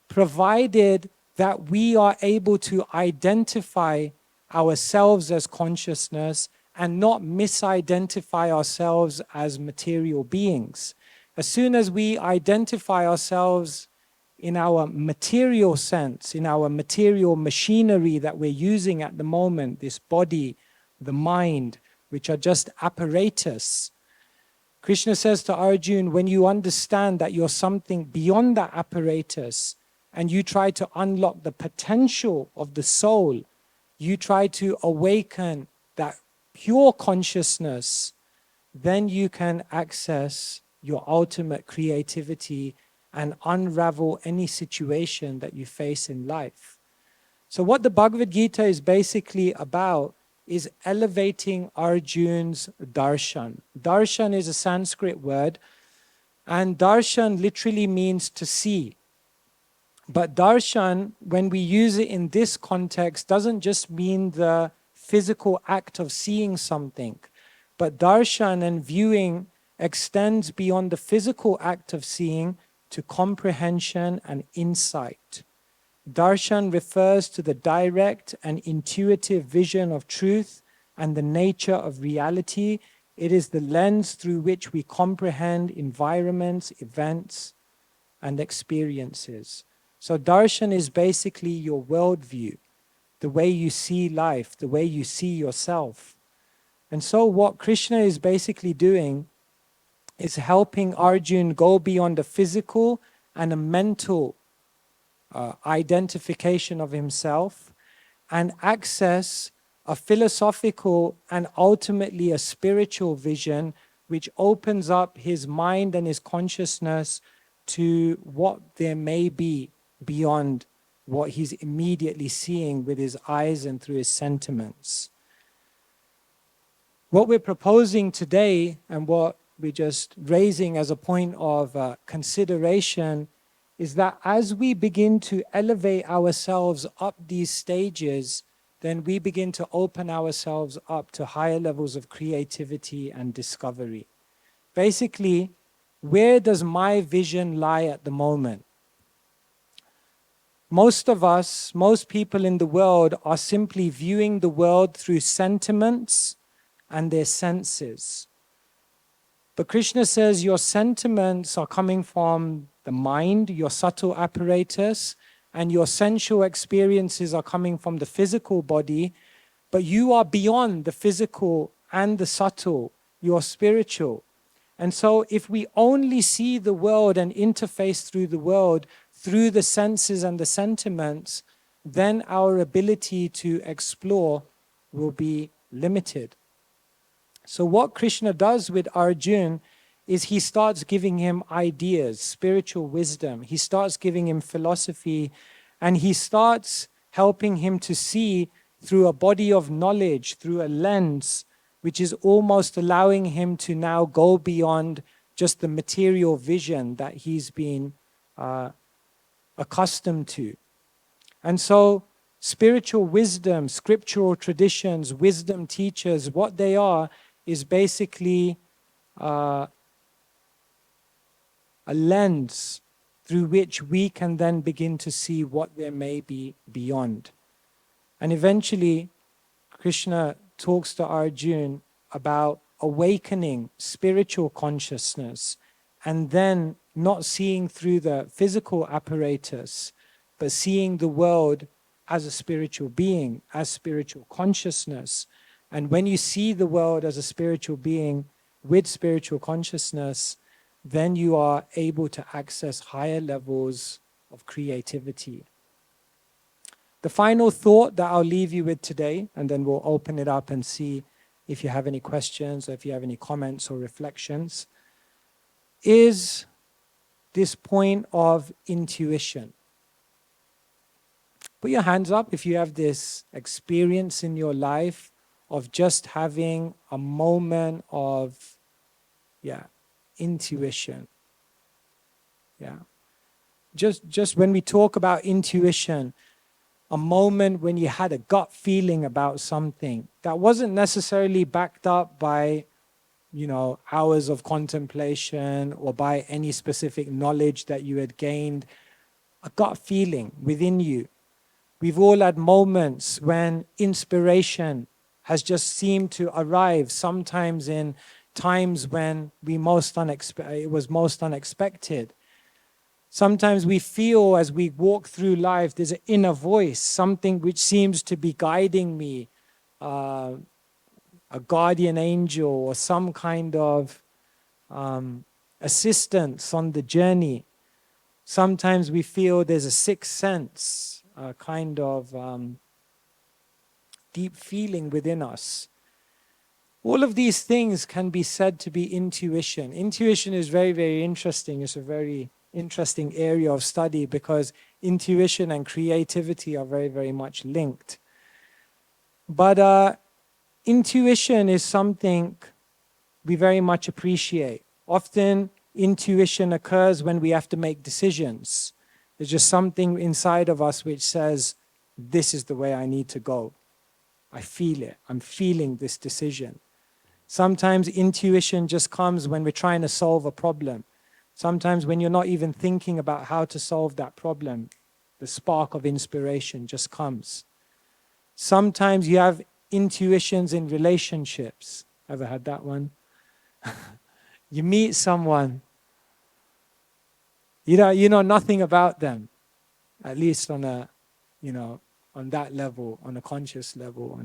provided that we are able to identify ourselves as consciousness and not misidentify ourselves as material beings. As soon as we identify ourselves in our material sense, in our material machinery that we're using at the moment, this body, the mind, which are just apparatus. Krishna says to Arjuna, when you understand that you're something beyond that apparatus, and you try to unlock the potential of the soul, you try to awaken that pure consciousness, then you can access your ultimate creativity and unravel any situation that you face in life. So what the Bhagavad-gita is basically about is elevating Arjuna's darshan. Darshan is a Sanskrit word, and darshan literally means to see. But darshan, when we use it in this context, doesn't just mean the physical act of seeing something, but darshan and viewing extends beyond the physical act of seeing to comprehension and insight. Darshan refers to the direct and intuitive vision of truth and the nature of reality It is the lens through which we comprehend environments, events, and experiences. So darshan is basically your worldview, the way you see life, the way you see yourself. And so what Krishna is basically doing is helping Arjuna go beyond a physical and a mental identification of himself and access a philosophical and ultimately a spiritual vision which opens up his mind and his consciousness to what there may be beyond what he's immediately seeing with his eyes and through his sentiments. What we're proposing today and what we're just raising as a point of consideration is that as we begin to elevate ourselves up these stages, then we begin to open ourselves up to higher levels of creativity and discovery. Basically, where does my vision lie at the moment? Most of us, most people in the world are simply viewing the world through sentiments and their senses. But Krishna says your sentiments are coming from the mind, your subtle apparatus, and your sensual experiences are coming from the physical body, but you are beyond the physical and the subtle, you're spiritual. And so if we only see the world and interface through the world, through the senses and the sentiments, then our ability to explore will be limited. So what Krishna does with Arjuna is he starts giving him ideas, spiritual wisdom. He starts giving him philosophy, and he starts helping him to see through a body of knowledge, through a lens, which is almost allowing him to now go beyond just the material vision that he's been accustomed to. And so spiritual wisdom, scriptural traditions, wisdom teachers, what they are is basically a lens through which we can then begin to see what there may be beyond. And eventually, Krishna talks to Arjuna about awakening spiritual consciousness and then not seeing through the physical apparatus, but seeing the world as a spiritual being, as spiritual consciousness. And when you see the world as a spiritual being with spiritual consciousness, then you are able to access higher levels of creativity. The final thought that I'll leave you with today, and then we'll open it up and see if you have any questions or if you have any comments or reflections, is this point of intuition. Put your hands up if you have this experience in your life of just having a moment of, intuition. Just when we talk about intuition, a moment when you had a gut feeling about something that wasn't necessarily backed up by, hours of contemplation or by any specific knowledge that you had gained, a gut feeling within you. We've all had moments when inspiration has just seemed to arrive, sometimes in times when it was most unexpected. Sometimes we feel as we walk through life, there's an inner voice, something which seems to be guiding me, a guardian angel or some kind of assistance on the journey. Sometimes we feel there's a sixth sense, a kind of deep feeling within us. All of these things can be said to be intuition. Intuition is very, very interesting. It's a very interesting area of study because intuition and creativity are very, very much linked. But intuition is something we very much appreciate. Often intuition occurs when we have to make decisions. There's just something inside of us which says, this is the way I need to go. I feel it. I'm feeling this decision. Sometimes intuition just comes when we're trying to solve a problem. Sometimes when you're not even thinking about how to solve that problem, the spark of inspiration just comes. Sometimes you have intuitions in relationships. Ever had that one? You meet someone, you know nothing about them, at least on a, on that level, on a conscious level,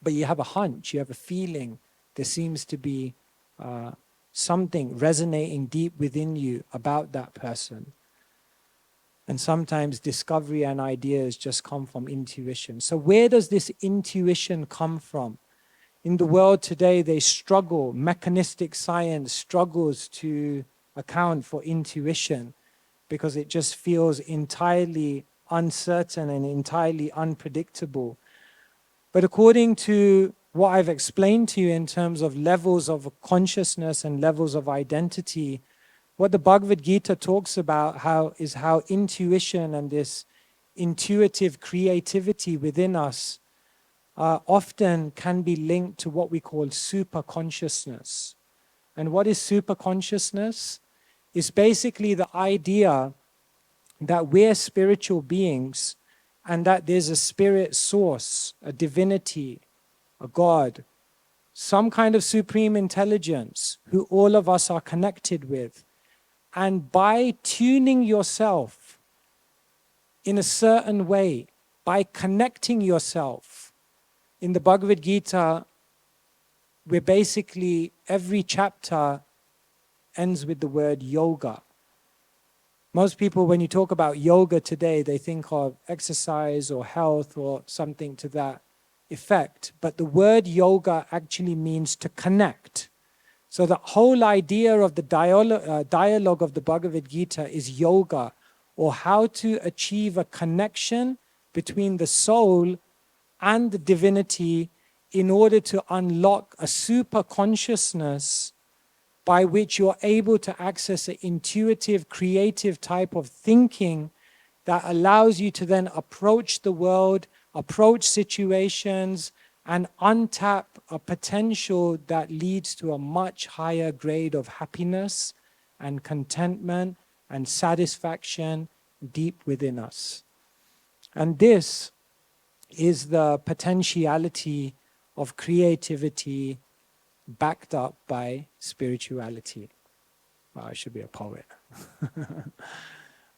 but you have a hunch, you have a feeling. There seems to be something resonating deep within you about that person. And sometimes discovery and ideas just come from intuition. So where does this intuition come from? In the world today, they struggle, mechanistic science struggles to account for intuition because it just feels entirely uncertain and entirely unpredictable. But according to what I've explained to you in terms of levels of consciousness and levels of identity, what the Bhagavad-gita talks about is how intuition and this intuitive creativity within us often can be linked to what we call super consciousness. And what is super consciousness? It's basically the idea that we're spiritual beings and that there's a spirit source, a divinity, a God, some kind of supreme intelligence who all of us are connected with. And by tuning yourself in a certain way, by connecting yourself, in the Bhagavad-gita, we're basically, every chapter ends with the word yoga. Most people, when you talk about yoga today, they think of exercise or health or something to that effect. But the word yoga actually means to connect. So the whole idea of the dialogue of the Bhagavad-gita is yoga, or how to achieve a connection between the soul and the divinity in order to unlock a super consciousness by which you're able to access an intuitive, creative type of thinking that allows you to then approach the world, approach situations, and untap a potential that leads to a much higher grade of happiness and contentment and satisfaction deep within us. And this is the potentiality of creativity backed up by spirituality. Well, I should be a poet.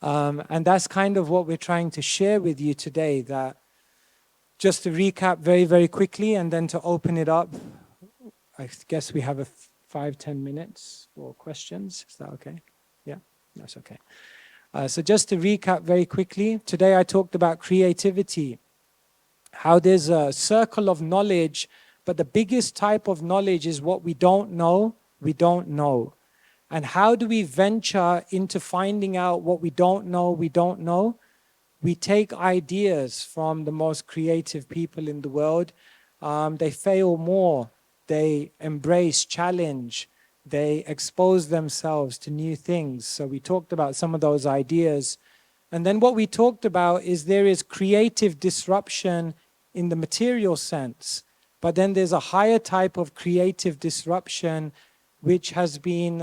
And that's kind of what we're trying to share with you today, that just to recap very, very quickly and then to open it up, I guess we have 5-10 minutes for questions. Is that okay? Yeah, that's okay. So just to recap very quickly, today I talked about creativity, how there's a circle of knowledge, but the biggest type of knowledge is what we don't know, we don't know. And how do we venture into finding out what we don't know, we don't know? We take ideas from the most creative people in the world. They fail more, they embrace challenge, they expose themselves to new things. So we talked about some of those ideas. And then what we talked about is there is creative disruption in the material sense, but then there's a higher type of creative disruption which has been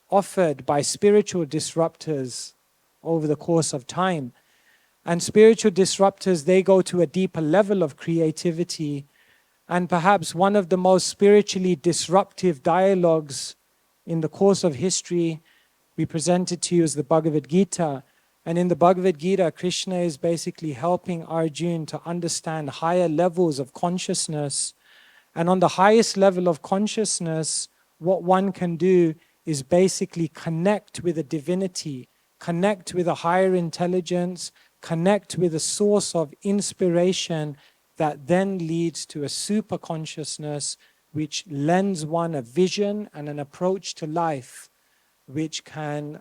offered by spiritual disruptors over the course of time. And spiritual disruptors, they go to a deeper level of creativity. And perhaps one of the most spiritually disruptive dialogues in the course of history we presented to you is the Bhagavad-gita. And in the Bhagavad-gita, Krishna is basically helping Arjuna to understand higher levels of consciousness. And on the highest level of consciousness, what one can do is basically connect with a divinity, connect with a higher intelligence, connect with a source of inspiration that then leads to a super consciousness which lends one a vision and an approach to life which can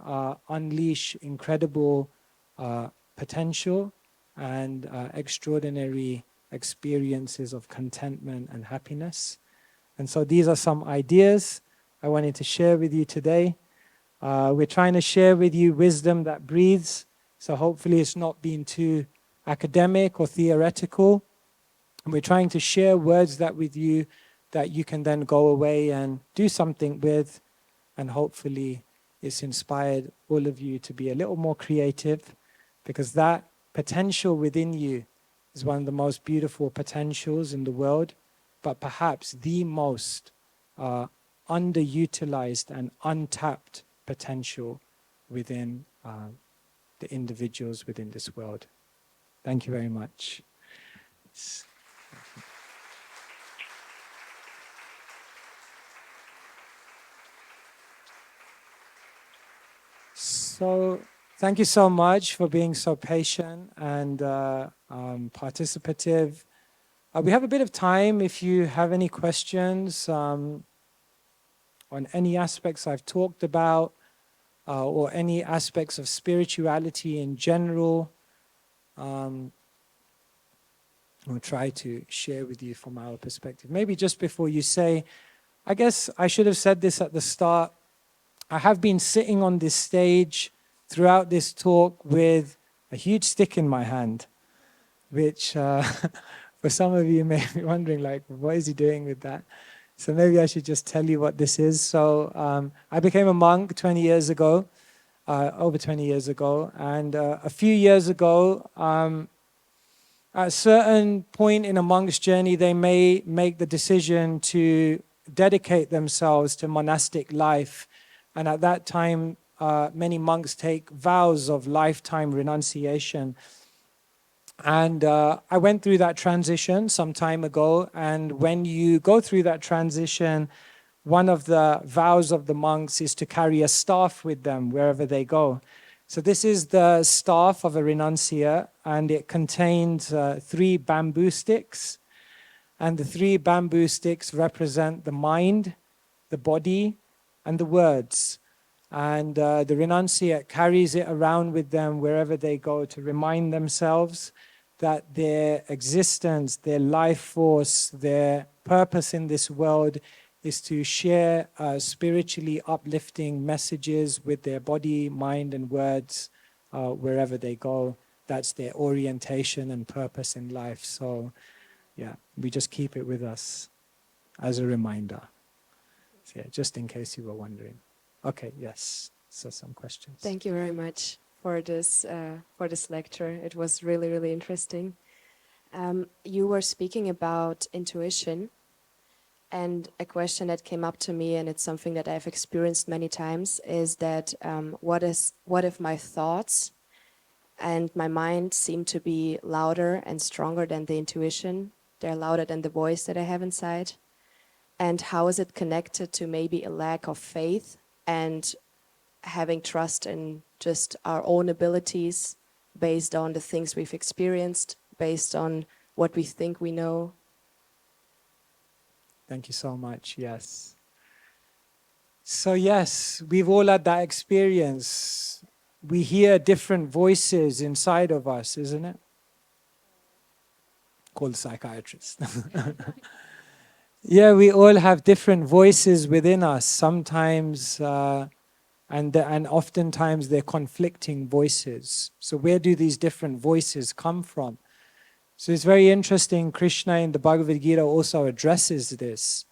unleash incredible potential and extraordinary experiences of contentment and happiness. And so these are some ideas I wanted to share with you today. We're trying to share with you wisdom that breathes, so hopefully it's not being too academic or theoretical. And we're trying to share words with you that you can then go away and do something with, and hopefully it's inspired all of you to be a little more creative, because that potential within you is one of the most beautiful potentials in the world, but perhaps the most underutilized and untapped potential within the individuals within this world. Thank you very much. So, thank you so much for being so patient and participative. We have a bit of time if you have any questions on any aspects I've talked about or any aspects of spirituality in general. We'll try to share with you from our perspective. Maybe just before you say, I guess I should have said this at the start. I have been sitting on this stage throughout this talk with a huge stick in my hand, which for some of you may be wondering, like, what is he doing with that? So maybe I should just tell you what this is. So I became a monk 20 years ago, over 20 years ago. And a few years ago, at a certain point in a monk's journey, they may make the decision to dedicate themselves to monastic life. And at that time, many monks take vows of lifetime renunciation. And I went through that transition some time ago. And when you go through that transition, one of the vows of the monks is to carry a staff with them wherever they go. So this is the staff of a renunciate, and it contains 3 bamboo sticks. And the 3 bamboo sticks represent the mind, the body, and the words. And the renunciate carries it around with them wherever they go to remind themselves that their existence, their life force, their purpose in this world is to share spiritually uplifting messages with their body, mind, and words wherever they go. That's their orientation and purpose in life. So, yeah, we just keep it with us as a reminder. So, yeah, just in case you were wondering. Okay, yes. So some questions. Thank you very much for this lecture. It was really, really interesting. You were speaking about intuition, and a question that came up to me, and it's something that I've experienced many times, is that what if my thoughts and my mind seem to be louder and stronger than the intuition? They're louder than the voice that I have inside. And how is it connected to maybe a lack of faith and having trust in just our own abilities based on the things we've experienced, based on what we think we know? Thank you so much. Yes. So yes, we've all had that experience. We hear different voices inside of us, isn't it? Called psychiatrist. Yeah, we all have different voices within us. Sometimes, and oftentimes they're conflicting voices. So where do these different voices come from? So it's very interesting. Krishna in the Bhagavad-gita also addresses this.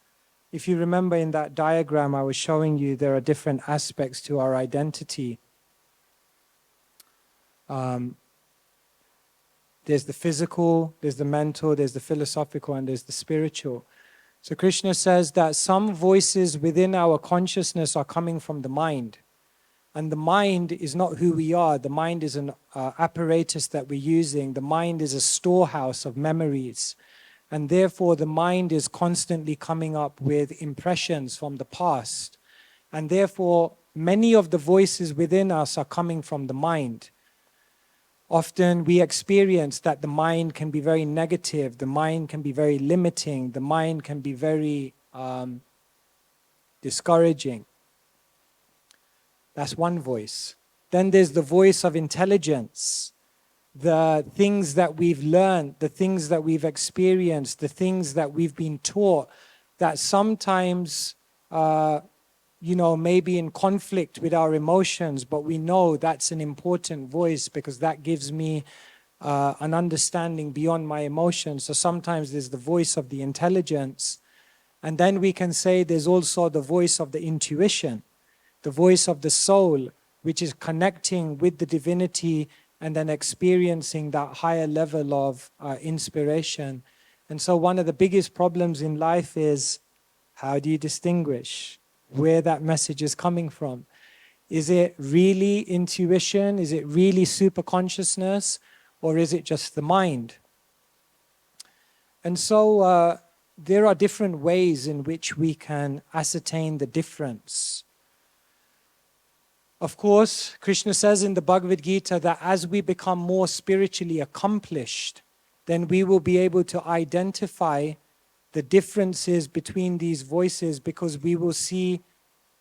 If you remember in that diagram I was showing you, there are different aspects to our identity. There's the physical, there's the mental, there's the philosophical, and there's the spiritual. So Krishna says that some voices within our consciousness are coming from the mind. And the mind is not who we are. The mind is an apparatus that we're using. The mind is a storehouse of memories. And therefore, the mind is constantly coming up with impressions from the past. And therefore, many of the voices within us are coming from the mind. Often we experience that the mind can be very negative. The mind can be very limiting. The mind can be very discouraging. That's one voice. Then there's the voice of intelligence. The things that we've learned, the things that we've experienced, the things that we've been taught, that sometimes, may be in conflict with our emotions, but we know that's an important voice because that gives me an understanding beyond my emotions. So sometimes there's the voice of the intelligence. And then we can say there's also the voice of the intuition, the voice of the soul, which is connecting with the divinity and then experiencing that higher level of inspiration. And so one of the biggest problems in life is, how do you distinguish? where that message is coming from. Is it really intuition? Is it really super consciousness? Or is it just the mind? And so there are different ways in which we can ascertain the difference. Of course, Krishna says in the Bhagavad-gita that as we become more spiritually accomplished, then we will be able to identify the differences between these voices, because we will see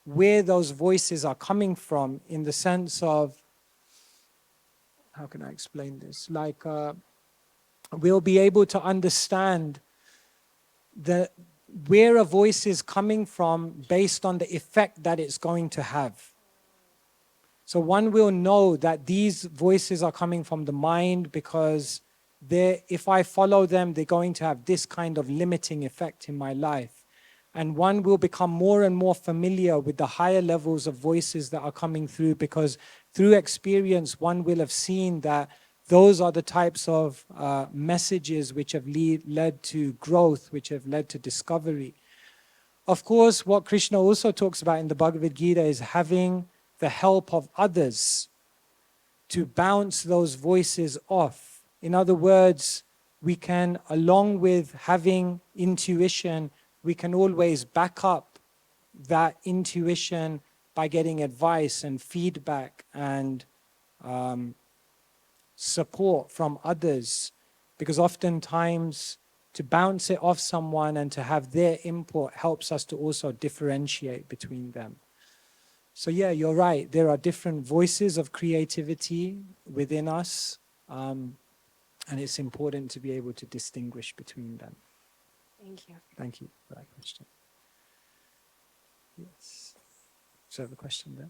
where those voices are coming from, in the sense of, how can I explain this? Like, we'll be able to understand where a voice is coming from based on the effect that it's going to have. So one will know that these voices are coming from the mind because if I follow them, they're going to have this kind of limiting effect in my life. And one will become more and more familiar with the higher levels of voices that are coming through, because through experience, one will have seen that those are the types of messages which have led to growth, which have led to discovery. Of course, what Krishna also talks about in the Bhagavad-gita is having the help of others to bounce those voices off. In other words, we can, along with having intuition, we can always back up that intuition by getting advice and feedback and support from others. Because oftentimes, to bounce it off someone and to have their input helps us to also differentiate between them. So yeah, you're right. There are different voices of creativity within us, and it's important to be able to distinguish between them. Thank you. Thank you for that question. Yes. So I have a question there.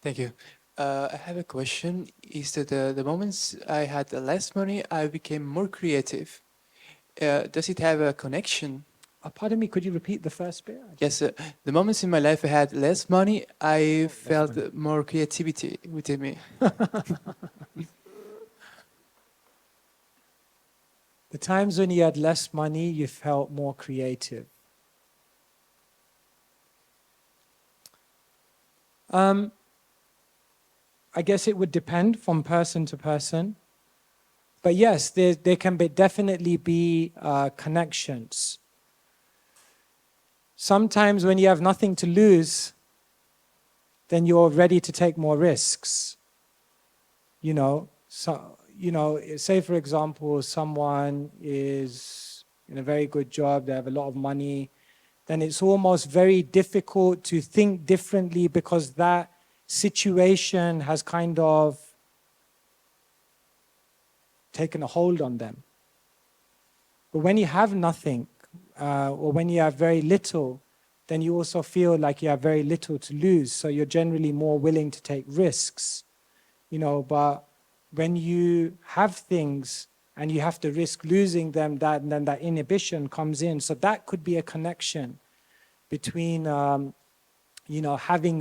Thank you. I have a question. Is that the moments I had less money, I became more creative. Does it have a connection? Pardon me, could you repeat the first bit? Yes, the moments in my life I had less money, I felt more creativity within me. The times when you had less money, you felt more creative. I guess it would depend from person to person. But yes, there can definitely be connections. Sometimes when you have nothing to lose, then you're ready to take more risks. Say for example, someone is in a very good job, they have a lot of money, then it's almost very difficult to think differently because that situation has kind of taken a hold on them. But when you have nothing, or when you have very little, then you also feel like you have very little to lose. So you're generally more willing to take risks. But when you have things and you have to risk losing them, then that inhibition comes in. So that could be a connection between, having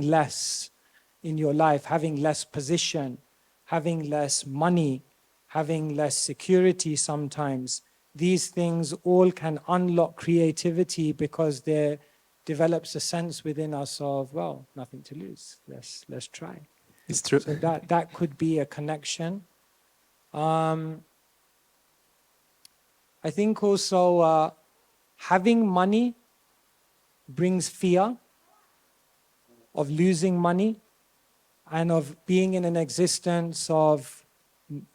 less in your life, having less position, having less money, having less security sometimes. These things all can unlock creativity because there develops a sense within us of, well, nothing to lose. Let's try. It's true. So that could be a connection. I think also having money brings fear of losing money and of being in an existence of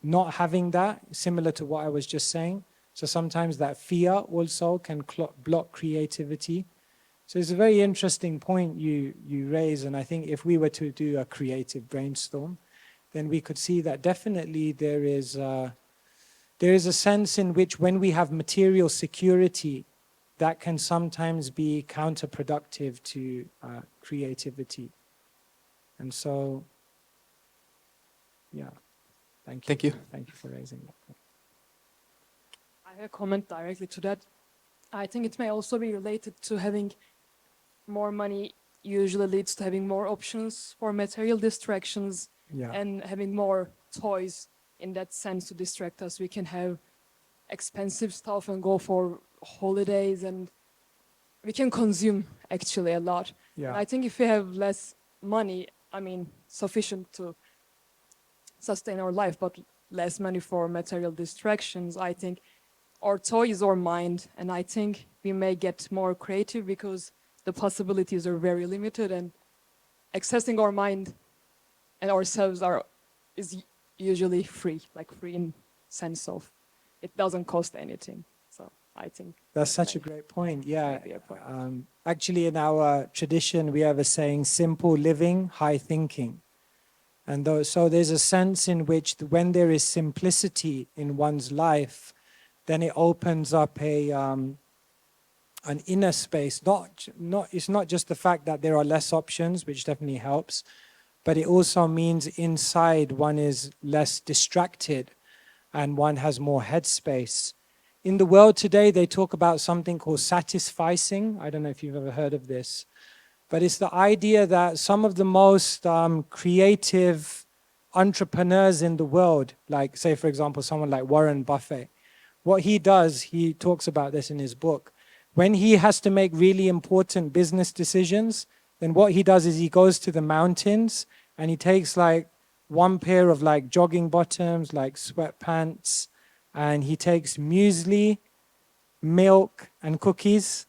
not having that, similar to what I was just saying. So sometimes that fear also can block creativity. So it's a very interesting point you raise, and I think if we were to do a creative brainstorm, then we could see that definitely there is a sense in which when we have material security, that can sometimes be counterproductive to creativity. And so, yeah, thank you. Thank you. Thank you for raising that. I have a comment directly to that. I think it may also be related to having more money usually leads to having more options for material distractions, and having more toys in that sense to distract us. We can have expensive stuff and go for holidays, and we can consume actually a lot. Yeah. And I think if we have less money, I mean, sufficient to sustain our life, but less money for material distractions, I think our toy is our mind, and I think we may get more creative because the possibilities are very limited, and accessing our mind and ourselves is usually free, like free in sense of it doesn't cost anything. So I think That's such a great point. Yeah. maybe a point. Actually, in our tradition, we have a saying, simple living, high thinking. And so there's a sense in which when there is simplicity in one's life, then it opens up an inner space. It's not just the fact that there are less options, which definitely helps, but it also means inside one is less distracted and one has more headspace. In the world today, they talk about something called satisficing. I don't know if you've ever heard of this, but it's the idea that some of the most creative entrepreneurs in the world, like say, for example, someone like Warren Buffett, what he does, he talks about this in his book, when he has to make really important business decisions, then what he does is he goes to the mountains and he takes like one pair of like jogging bottoms, like sweatpants, and he takes muesli, milk, and cookies.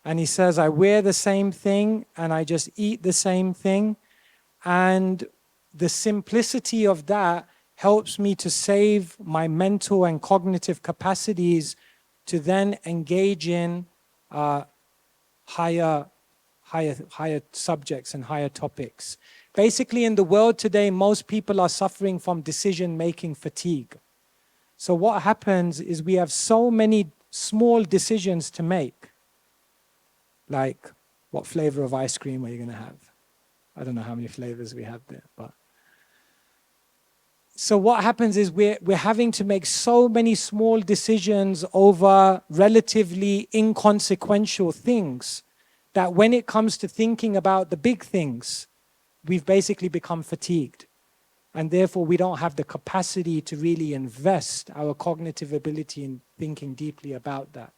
And he says, I wear the same thing and I just eat the same thing. And the simplicity of that helps me to save my mental and cognitive capacities to then engage in higher subjects and higher topics. Basically, in the world today, most people are suffering from decision-making fatigue. So what happens is we have so many small decisions to make. Like, what flavor of ice cream are you going to have? I don't know how many flavors we have there, but. So what happens is we're having to make so many small decisions over relatively inconsequential things that when it comes to thinking about the big things, we've basically become fatigued. And therefore, we don't have the capacity to really invest our cognitive ability in thinking deeply about that.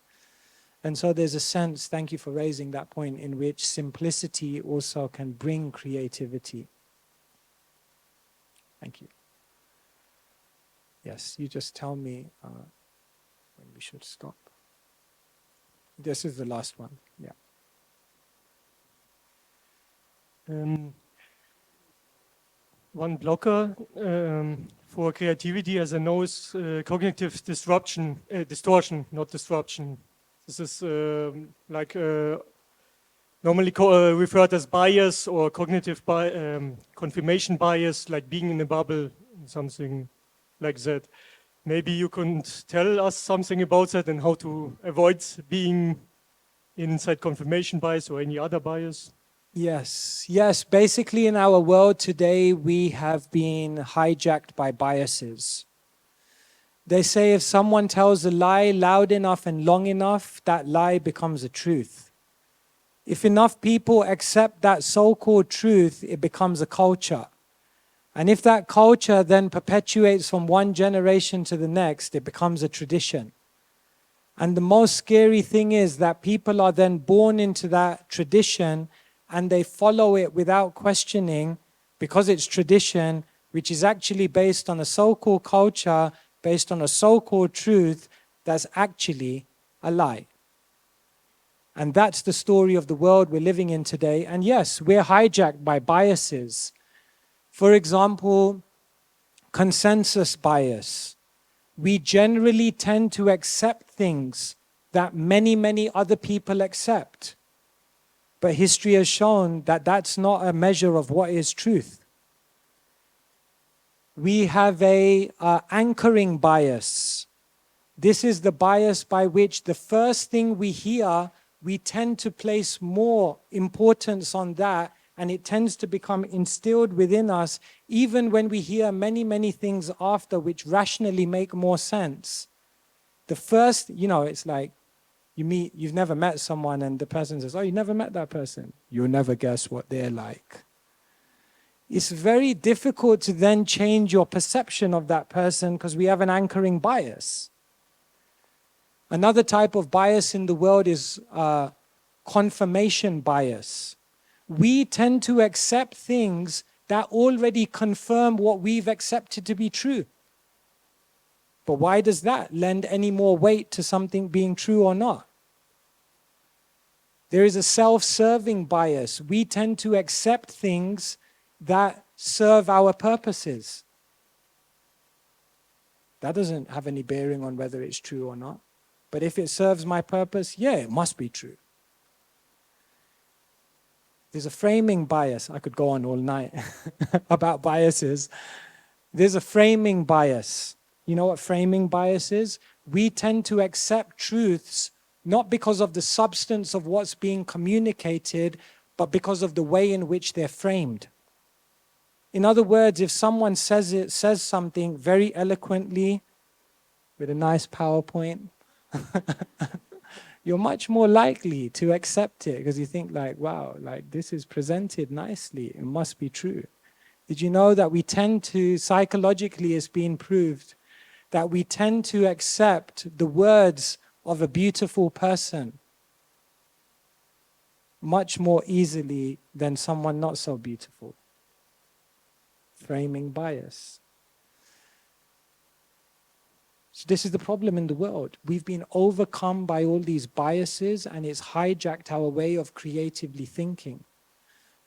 And so there's a sense, thank you for raising that point, in which simplicity also can bring creativity. Thank you. Yes, you just tell me when we should stop. This is the last one, yeah. One blocker for creativity, as I know, is cognitive distortion, not disruption. This is normally referred as bias or cognitive confirmation bias, like being in a bubble, something like that. Maybe you could tell us something about that and how to avoid being inside confirmation bias or any other bias. Yes. Basically, in our world today, we have been hijacked by biases. They say if someone tells a lie loud enough and long enough, that lie becomes a truth. If enough people accept that so-called truth, it becomes a culture. And if that culture then perpetuates from one generation to the next, it becomes a tradition. And the most scary thing is that people are then born into that tradition and they follow it without questioning because it's tradition, which is actually based on a so-called culture, based on a so-called truth that's actually a lie. And that's the story of the world we're living in today. And yes, we're hijacked by biases. For example, consensus bias. We generally tend to accept things that many other people accept. But history has shown that that's not a measure of what is truth. We have a anchoring bias. This is the bias by which the first thing we hear, we tend to place more importance on that, and it tends to become instilled within us, even when we hear many things after which rationally make more sense. The first, it's like you've never met someone and the person says, oh, you never met that person. You'll never guess what they're like. It's very difficult to then change your perception of that person because we have an anchoring bias. Another type of bias in the world is confirmation bias. We tend to accept things that already confirm what we've accepted to be true. But why does that lend any more weight to something being true or not? There is a self-serving bias. We tend to accept things that serve our purposes. That doesn't have any bearing on whether it's true or not. But if it serves my purpose, yeah, it must be true. There's a framing bias. I could go on all night about biases. There's a framing bias. You know what framing bias is? We tend to accept truths not because of the substance of what's being communicated, but because of the way in which they're framed. In other words, if someone says something very eloquently with a nice PowerPoint, you're much more likely to accept it because you think like, wow, like this is presented nicely, it must be true. Did you know that we tend to, psychologically it's been proved, that we tend to accept the words of a beautiful person much more easily than someone not so beautiful? Framing bias. So this is the problem in the world. We've been overcome by all these biases and it's hijacked our way of creatively thinking.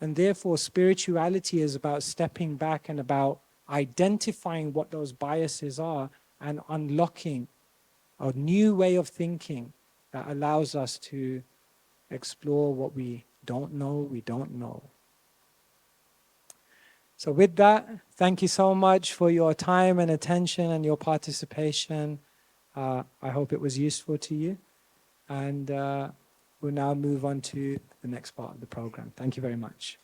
And therefore spirituality is about stepping back and about identifying what those biases are and unlocking a new way of thinking that allows us to explore what we don't know. So with that, thank you so much for your time and attention and your participation. I hope it was useful to you. And we'll now move on to the next part of the program. Thank you very much.